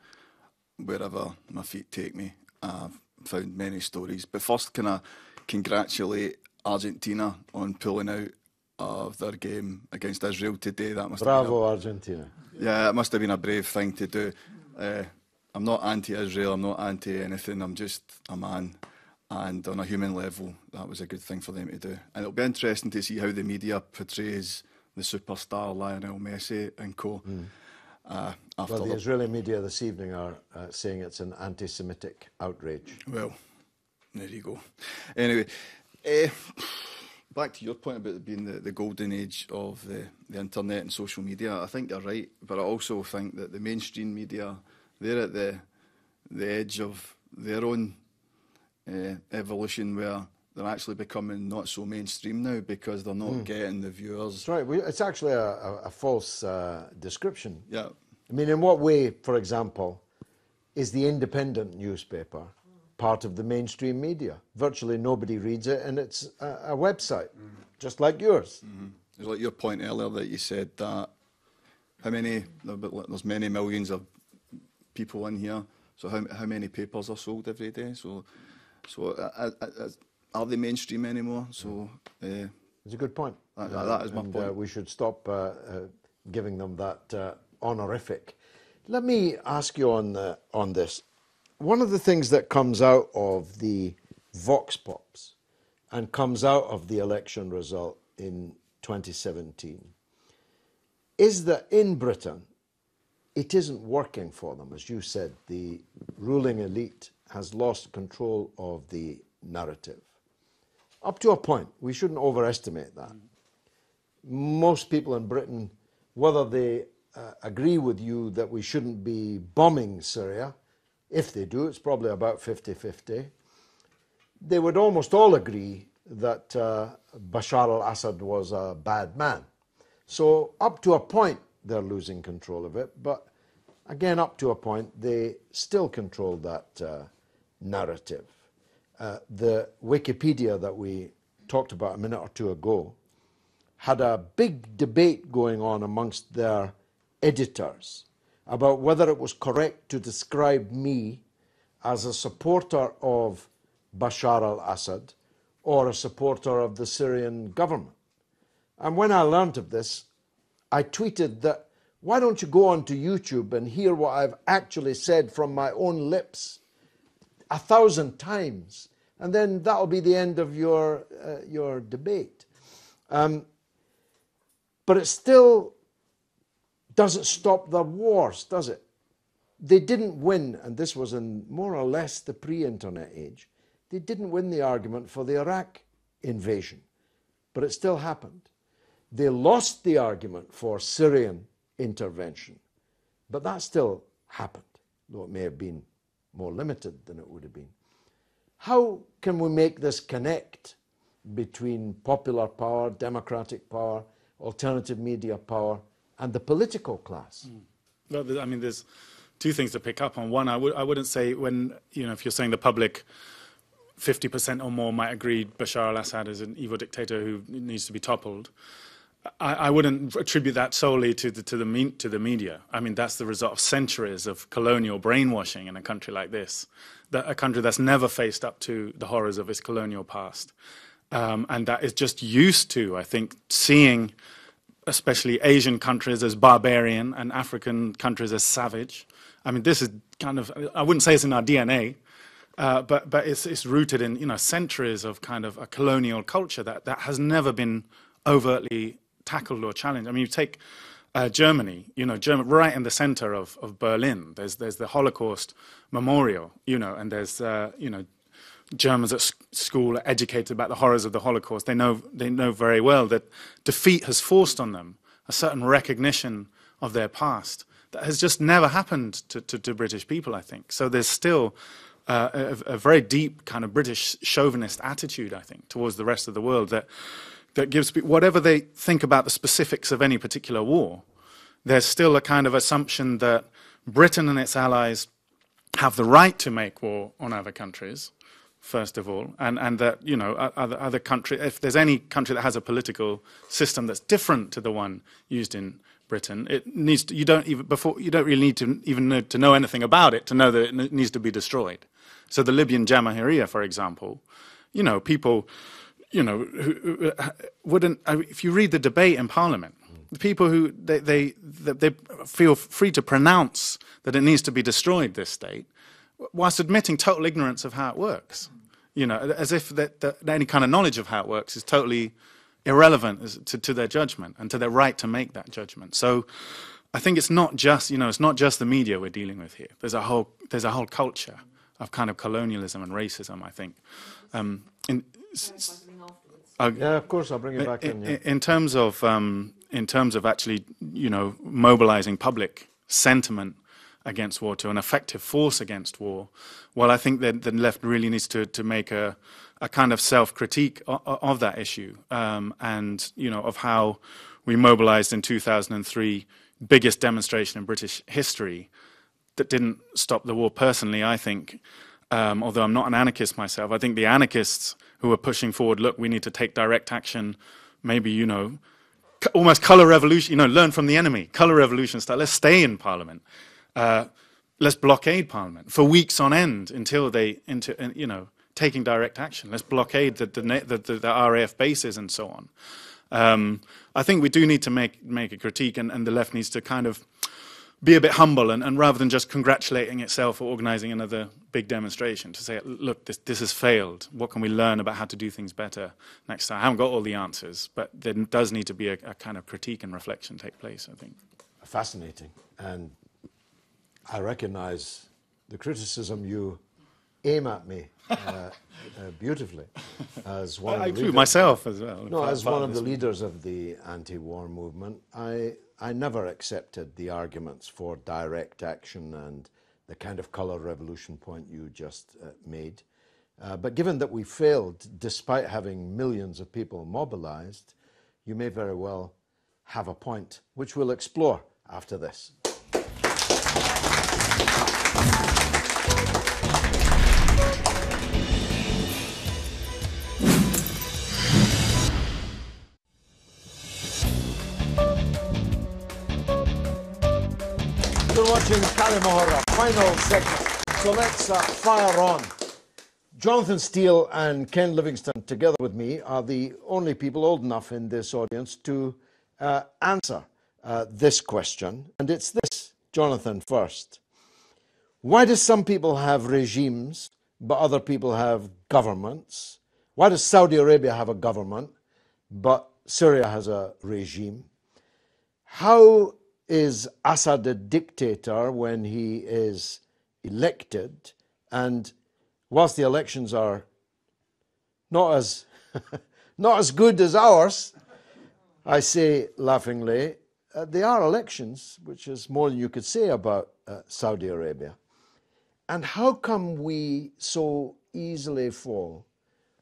wherever my feet take me. I've found many stories. But first, can I congratulate Argentina on pulling out of their game against Israel today. That must Bravo, Argentina. Yeah, it must have been a brave thing to do. I'm not anti-Israel, I'm not anti-anything, I'm just a man. And on a human level, that was a good thing for them to do. And it'll be interesting to see how the media portrays the superstar Lionel Messi and co. Well, the Israeli media this evening are saying it's an anti-Semitic outrage. Well, there you go. Anyway, back to your point about it being the golden age of the internet and social media, I think you're right, but I also think that the mainstream media, they're at the edge of their own evolution where they're actually becoming not so mainstream now because they're not getting the viewers. That's right. It's actually a false description. Yeah. I mean, in what way, for example, is the independent newspaper part of the mainstream media? Virtually nobody reads it, and it's a website, just like yours. It's like your point earlier that you said that there's many millions of people in here, so how many papers are sold every day? So are they mainstream anymore? So it's a good point. That is my point. We should stop giving them that honorific. Let me ask you on this. One of the things that comes out of the vox pops and comes out of the election result in 2017 is that in Britain, it isn't working for them. As you said, the ruling elite has lost control of the narrative. Up to a point, we shouldn't overestimate that. Most people in Britain, whether they agree with you that we shouldn't be bombing Syria, if they do, it's probably about 50-50. They would almost all agree that Bashar al-Assad was a bad man. So up to a point, they're losing control of it. But again, up to a point, they still control that narrative. The Wikipedia that we talked about a minute or two ago had a big debate going on amongst their editors about whether it was correct to describe me as a supporter of Bashar al-Assad or a supporter of the Syrian government. And when I learned of this, I tweeted that, why don't you go onto YouTube and hear what I've actually said from my own lips 1,000 times and then that'll be the end of your debate. But it still doesn't stop the wars, does it? They didn't win, and this was in more or less the pre-internet age, they didn't win the argument for the Iraq invasion, but it still happened. They lost the argument for Syrian intervention, but that still happened, though it may have been more limited than it would have been. How can we make this connect between popular power, democratic power, alternative media power, and the political class? Well, I mean, there's two things to pick up on. One, I wouldn't say when, if you're saying the public 50% or more might agree Bashar al-Assad is an evil dictator who needs to be toppled, I wouldn't attribute that solely to the media. I mean, that's the result of centuries of colonial brainwashing in a country like this, a country that's never faced up to the horrors of its colonial past. And that is just used to, I think, seeing especially Asian countries as barbarian and African countries as savage. I mean, this is kind of, I wouldn't say it's in our DNA, but it's rooted in, centuries of kind of a colonial culture that has never been overtly tackled or challenged. I mean, you take Germany, Germany right in the center of Berlin. There's the Holocaust Memorial, and there's, Germans at school are educated about the horrors of the Holocaust. They know very well that defeat has forced on them a certain recognition of their past that has just never happened to British people, I think. So there's still a very deep kind of British chauvinist attitude, I think, towards the rest of the world that gives people, whatever they think about the specifics of any particular war, there's still a kind of assumption that Britain and its allies have the right to make war on other countries, first of all, and that, other countries, if there's any country that has a political system that's different to the one used in Britain, it needs to, you don't really need to even know anything about it to know that it needs to be destroyed. So the Libyan Jamahiriya, for example, people, who wouldn't, if you read the debate in Parliament, the people who they feel free to pronounce that it needs to be destroyed, this state, whilst admitting total ignorance of how it works, as if that any kind of knowledge of how it works is totally irrelevant to their judgment and to their right to make that judgment. So I think it's not just, it's not just the media we're dealing with here. There's a whole culture of kind of colonialism and racism, I think. Yeah, of course, I'll bring it back in. Yeah. In terms of actually, mobilizing public sentiment against war, to an effective force against war, well, I think that the left really needs to make a kind of self-critique of that issue, and of how we mobilized in 2003, biggest demonstration in British history that didn't stop the war. Personally, I think, although I'm not an anarchist myself, I think the anarchists who were pushing forward, look, we need to take direct action, maybe, almost colour revolution, learn from the enemy, colour revolution style, let's stay in Parliament. Let's blockade Parliament for weeks on end until taking direct action. Let's blockade the RAF bases and so on. I think we do need to make a critique, and the left needs to kind of be a bit humble, and rather than just congratulating itself for organising another big demonstration, to say, look, this has failed. What can we learn about how to do things better next time? I haven't got all the answers, but there does need to be a kind of critique and reflection take place, I think. Fascinating. And I recognise the criticism you aim at me beautifully as one. I of the include myself as well. No, as one of the leaders of the anti-war movement, I never accepted the arguments for direct action and the kind of colour revolution point you just made. But given that we failed, despite having millions of people mobilised, you may very well have a point, which we'll explore after this. You're watching كلمة, final segment. So let's fire on. Jonathan Steele and Ken Livingstone, together with me, are the only people old enough in this audience to answer this question. And it's this, Jonathan, first. Why do some people have regimes but other people have governments? Why does Saudi Arabia have a government, but Syria has a regime? How is Assad a dictator when he is elected? And whilst the elections are not as not as good as ours, I say laughingly, they are elections, which is more than you could say about Saudi Arabia. And how come we so easily fall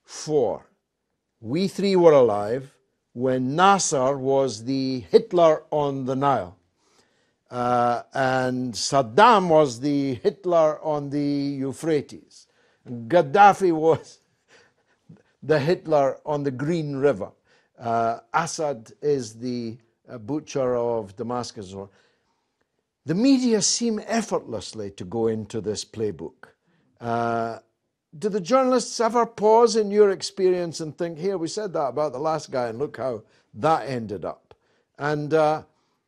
for? We three were alive when Nasser was the Hitler on the Nile. And Saddam was the Hitler on the Euphrates. And Gaddafi was the Hitler on the Green River. Assad is the butcher of Damascus. The media seem effortlessly to go into this playbook. Do the journalists ever pause in your experience and think, here, we said that about the last guy and look how that ended up? And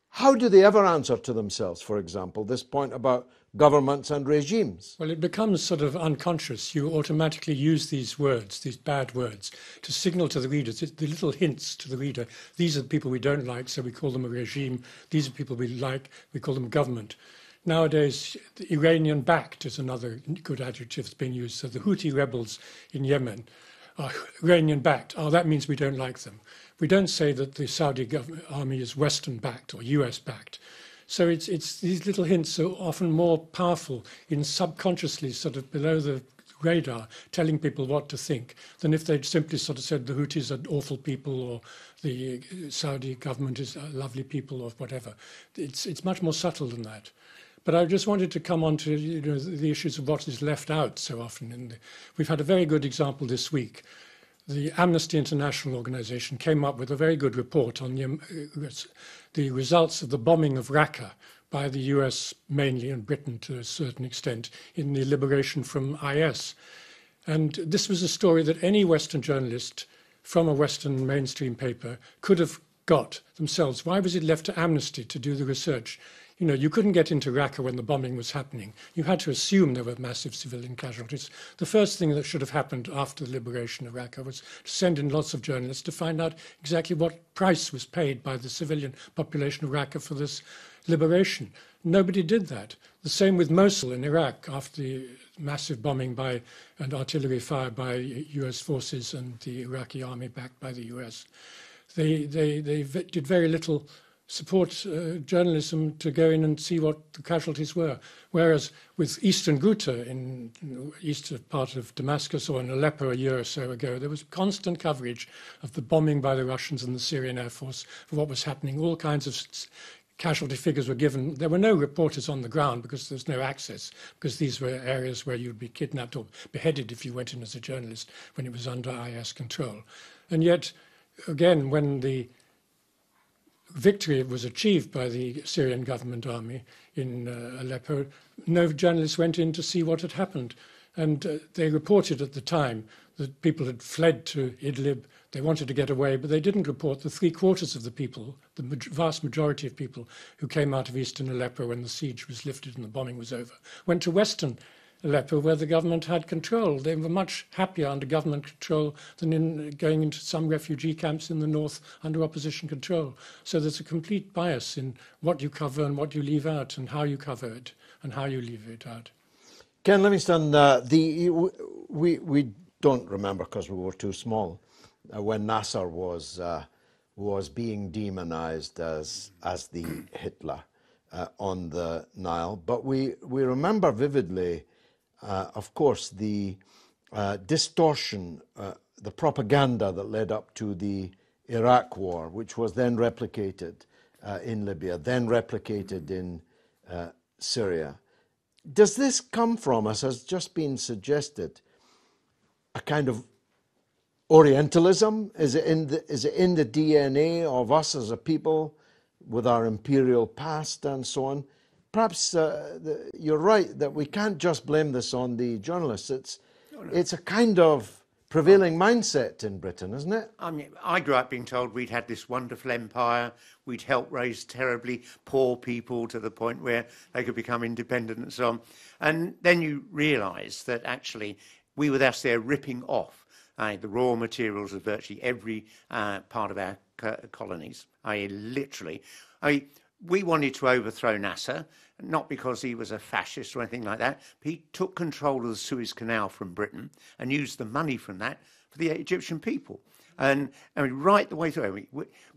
how do they ever answer to themselves, for example, this point about governments and regimes? Well, it becomes sort of unconscious. You automatically use these words, these bad words, to signal to the readers, the little hints to the reader. These are the people we don't like, so we call them a regime. These are people we like, we call them government. Nowadays, Iranian-backed is another good adjective that's being used. So the Houthi rebels in Yemen are Iranian-backed. Oh, that means we don't like them. We don't say that the Saudi army is Western-backed or US-backed. So it's these little hints are often more powerful in subconsciously sort of below the radar, telling people what to think, than if they'd simply sort of said the Houthis are awful people or the Saudi government is lovely people or whatever. It's much more subtle than that. But I just wanted to come on to the issues of what is left out so often. We've had a very good example this week. The Amnesty International organization came up with a very good report on the results of the bombing of Raqqa by the US mainly and Britain to a certain extent in the liberation from IS. And this was a story that any Western journalist from a Western mainstream paper could have got themselves. Why was it left to Amnesty to do the research? You know, you couldn't get into Raqqa when the bombing was happening. You had to assume there were massive civilian casualties. The first thing that should have happened after the liberation of Raqqa was to send in lots of journalists to find out exactly what price was paid by the civilian population of Raqqa for this liberation. Nobody did that. The same with Mosul in Iraq after the massive bombing and artillery fire by US forces and the Iraqi army backed by the US. They did very little support journalism to go in and see what the casualties were. Whereas with Eastern Ghouta in the eastern part of Damascus or in Aleppo a year or so ago, there was constant coverage of the bombing by the Russians and the Syrian Air Force of what was happening. All kinds of casualty figures were given. There were no reporters on the ground because there was no access, because these were areas where you'd be kidnapped or beheaded if you went in as a journalist when it was under IS control. And yet, again, when the victory was achieved by the Syrian government army in Aleppo, no journalists went in to see what had happened. And they reported at the time that people had fled to Idlib. They wanted to get away, but they didn't report the 3/4 of the people, the vast majority of people who came out of eastern Aleppo when the siege was lifted and the bombing was over, went to western Aleppo where the government had control. They were much happier under government control than in going into some refugee camps in the north under opposition control. So there's a complete bias in what you cover and what you leave out and how you cover it and how you leave it out. Ken Livingston, we don't remember because we were too small when Nasser was being demonized as the Hitler on the Nile, but we remember vividly, of course, the distortion, the propaganda that led up to the Iraq War, which was then replicated in Libya, then replicated in Syria. Does this come from, as has just been suggested, a kind of Orientalism? Is it in the DNA of us as a people with our imperial past and so on? Perhaps you're right that we can't just blame this on the journalists. It's a kind of prevailing mindset in Britain, isn't it? I mean, I grew up being told we'd had this wonderful empire, we'd helped raise terribly poor people to the point where they could become independent and so on. And then you realise that actually we were thus there ripping off the raw materials of virtually every part of our colonies. Literally. We wanted to overthrow Nasser, not because he was a fascist or anything like that. But he took control of the Suez Canal from Britain and used the money from that for the Egyptian people. And right the way through.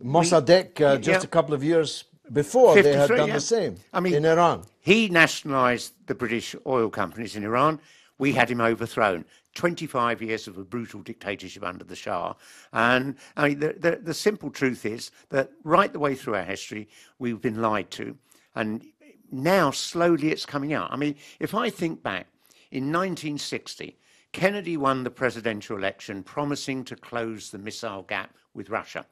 Mossadegh, just a couple of years before, they had done the same in Iran. He nationalised the British oil companies in Iran. We had him overthrown. 25 years of a brutal dictatorship under the Shah. And the simple truth is that right the way through our history, we've been lied to. And now, slowly, it's coming out. If I think back, in 1960, Kennedy won the presidential election promising to close the missile gap with Russia.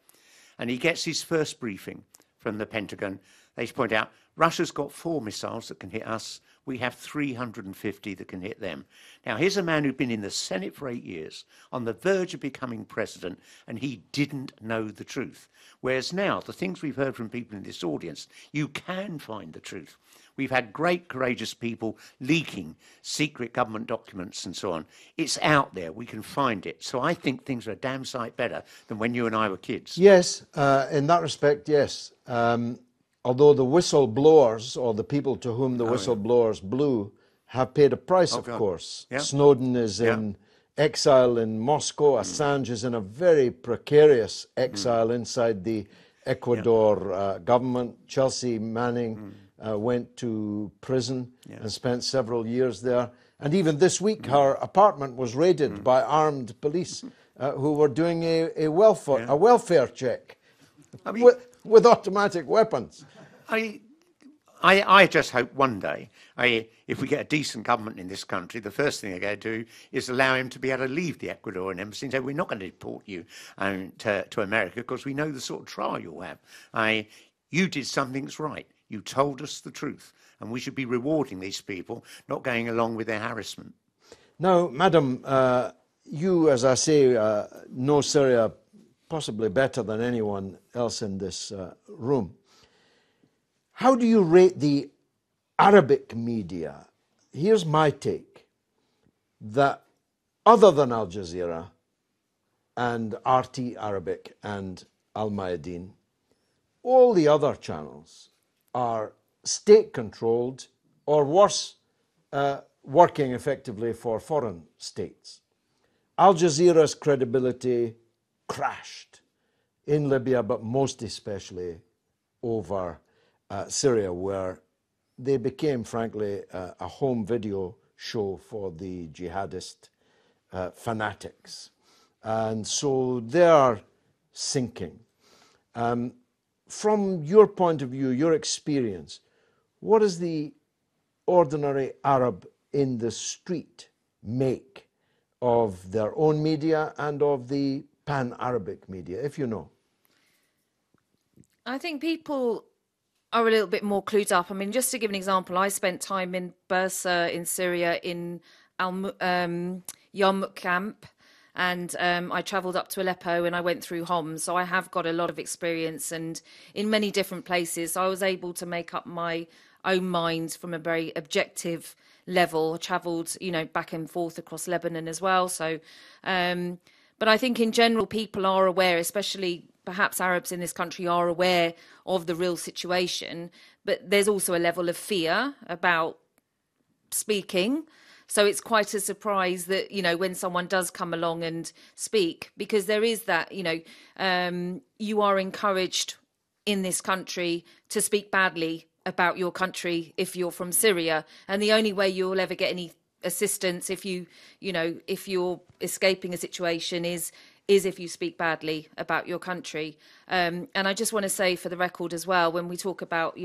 And he gets his first briefing from the Pentagon. They point out, Russia's got 4 missiles that can hit us. We have 350 that can hit them. Now, here's a man who'd been in the Senate for 8 years, on the verge of becoming president, and he didn't know the truth. Whereas now, the things we've heard from people in this audience, you can find the truth. We've had great, courageous people leaking secret government documents and so on. It's out there. We can find it. So I think things are a damn sight better than when you and I were kids. Yes, in that respect, yes. Although the whistleblowers, or the people to whom the whistleblowers blew, have paid a price, of course. Yeah. Snowden is in exile in Moscow. Assange is in a very precarious exile inside the Ecuador government. Chelsea Manning went to prison and spent several years there. And even this week, her apartment was raided by armed police who were doing a welfare check with automatic weapons. I just hope one day, if we get a decent government in this country, the first thing they're going to do is allow him to be able to leave the Ecuadorian embassy and say, we're not going to deport you to America because we know the sort of trial you'll have. You did something that's right. You told us the truth, and we should be rewarding these people, not going along with their harassment. Now, Madam, you, as I say, know Syria possibly better than anyone else in this room. How do you rate the Arabic media? Here's my take, that other than Al Jazeera and RT Arabic and Al Mayadeen, all the other channels are state-controlled or worse, working effectively for foreign states. Al Jazeera's credibility crashed in Libya, but most especially over Syria, where they became, frankly, a home video show for the jihadist fanatics. And so they are sinking. From your point of view, your experience, what does the ordinary Arab in the street make of their own media and of the pan-Arabic media, if you know? I think people are a little bit more clued up. Just to give an example, I spent time in Bursa in Syria in Yarmouk camp, and I travelled up to Aleppo and I went through Homs. So I have got a lot of experience, and in many different places. So I was able to make up my own mind from a very objective level. I travelled, back and forth across Lebanon as well. So, but I think in general, people are aware, especially perhaps Arabs in this country are aware of the real situation, but there's also a level of fear about speaking. So it's quite a surprise that, when someone does come along and speak, because there is that, you are encouraged in this country to speak badly about your country if you're from Syria. And the only way you'll ever get any assistance if if you're escaping a situation is if you speak badly about your country. And I just want to say for the record as well, when we talk about,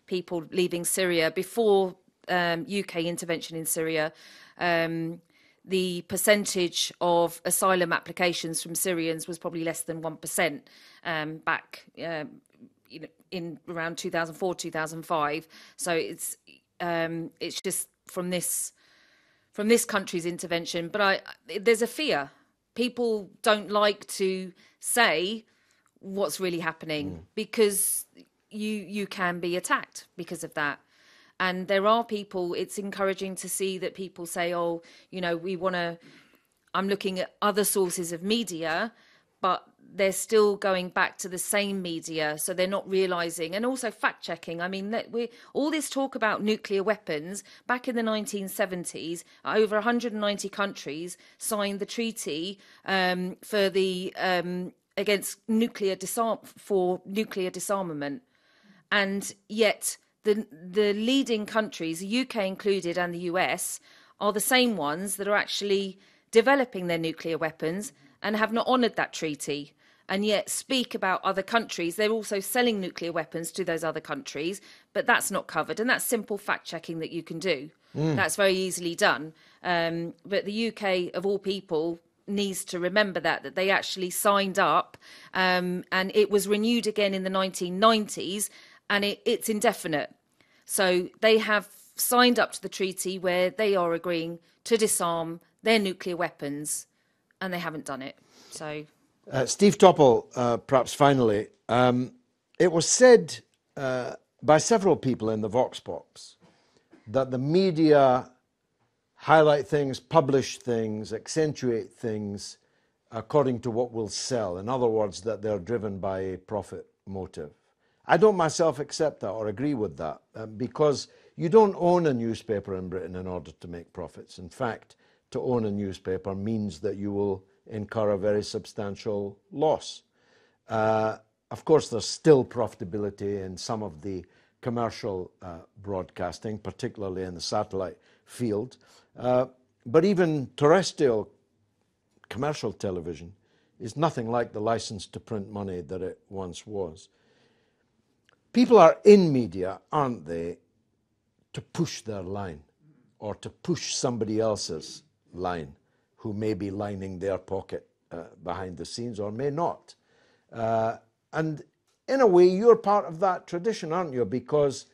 people leaving Syria, before UK intervention in Syria, the percentage of asylum applications from Syrians was probably less than 1% back in around 2004, 2005. So it's just from this country's intervention. But there's a fear. People don't like to say what's really happening because you can be attacked because of that. And there are people, it's encouraging to see that people say, we want to I'm looking at other sources of media, but they're still going back to the same media, so they're not realising. And also fact-checking. I mean, all this talk about nuclear weapons, back in the 1970s, over 190 countries signed the treaty for the against nuclear disarmament. And yet the leading countries, the UK included and the US, are the same ones that are actually developing their nuclear weapons and have not honoured that treaty, and yet speak about other countries. They're also selling nuclear weapons to those other countries, but that's not covered. And that's simple fact-checking that you can do. That's very easily done. But the UK, of all people, needs to remember that they actually signed up, and it was renewed again in the 1990s, and it's indefinite. So they have signed up to the treaty where they are agreeing to disarm their nuclear weapons, and they haven't done it. So, Steve Topple, perhaps finally, it was said by several people in the Vox Pops that the media highlight things, publish things, accentuate things according to what will sell. In other words, that they're driven by a profit motive. I don't myself accept that or agree with that, because you don't own a newspaper in Britain in order to make profits. In fact, to own a newspaper means that you will incur a very substantial loss. Of course, there's still profitability in some of the commercial broadcasting, particularly in the satellite field. But even terrestrial commercial television is nothing like the license to print money that it once was. People are in media, aren't they, to push their line or to push somebody else's line who may be lining their pocket behind the scenes or may not. And in a way, you're part of that tradition, aren't you? Because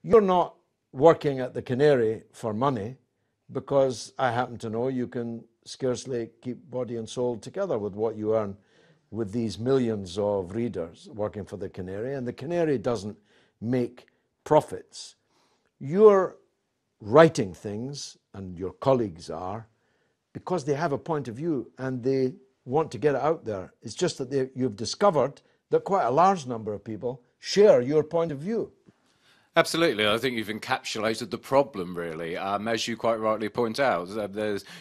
you're not working at the Canary for money, because I happen to know you can scarcely keep body and soul together with what you earn with these millions of readers working for the Canary, and the Canary doesn't make profits. You're writing things, and your colleagues are, because they have a point of view and they want to get it out there. It's just that you've discovered that quite a large number of people share your point of view. Absolutely. I think you've encapsulated the problem, really. As you quite rightly point out,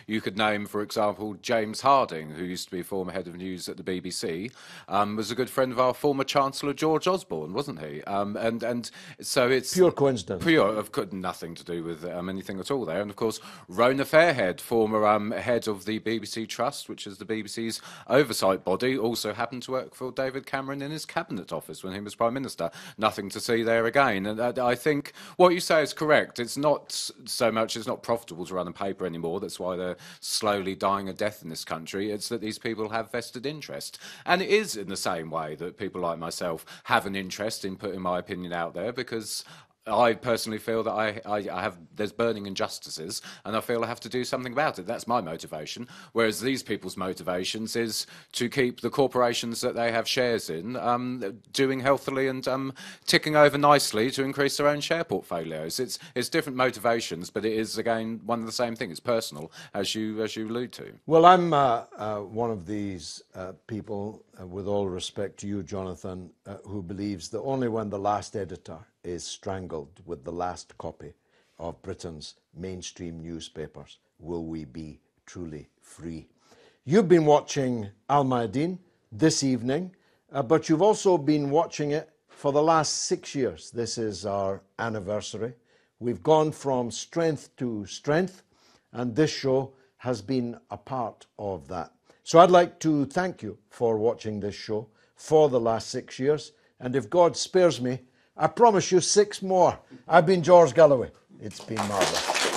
you could name, for example, James Harding, who used to be former head of news at the BBC, was a good friend of our former Chancellor George Osborne, wasn't he? And so it's pure coincidence. I've got nothing to do with anything at all there. And of course, Rona Fairhead, former head of the BBC Trust, which is the BBC's oversight body, also happened to work for David Cameron in his cabinet office when he was Prime Minister. Nothing to see there again. And I think what you say is correct. It's not so much, it's not profitable to run a paper anymore. That's why they're slowly dying a death in this country. It's that these people have vested interest. And it is in the same way that people like myself have an interest in putting my opinion out there, because I personally feel that there's burning injustices, and I feel I have to do something about it. That's my motivation. Whereas these people's motivations is to keep the corporations that they have shares in doing healthily and ticking over nicely to increase their own share portfolios. It's different motivations, but it is again one of the same thing. It's personal, as you allude to. Well, I'm one of these people, with all respect to you, Jonathan, who believes that only when the last editor is strangled with the last copy of Britain's mainstream newspapers will we be truly free. You've been watching Al-Mayadeen this evening, but you've also been watching it for the last 6 years. This is our anniversary. We've gone from strength to strength, and this show has been a part of that. So I'd like to thank you for watching this show for the last 6 years, and if God spares me, I promise you 6 more. I've been George Galloway. It's been marvellous.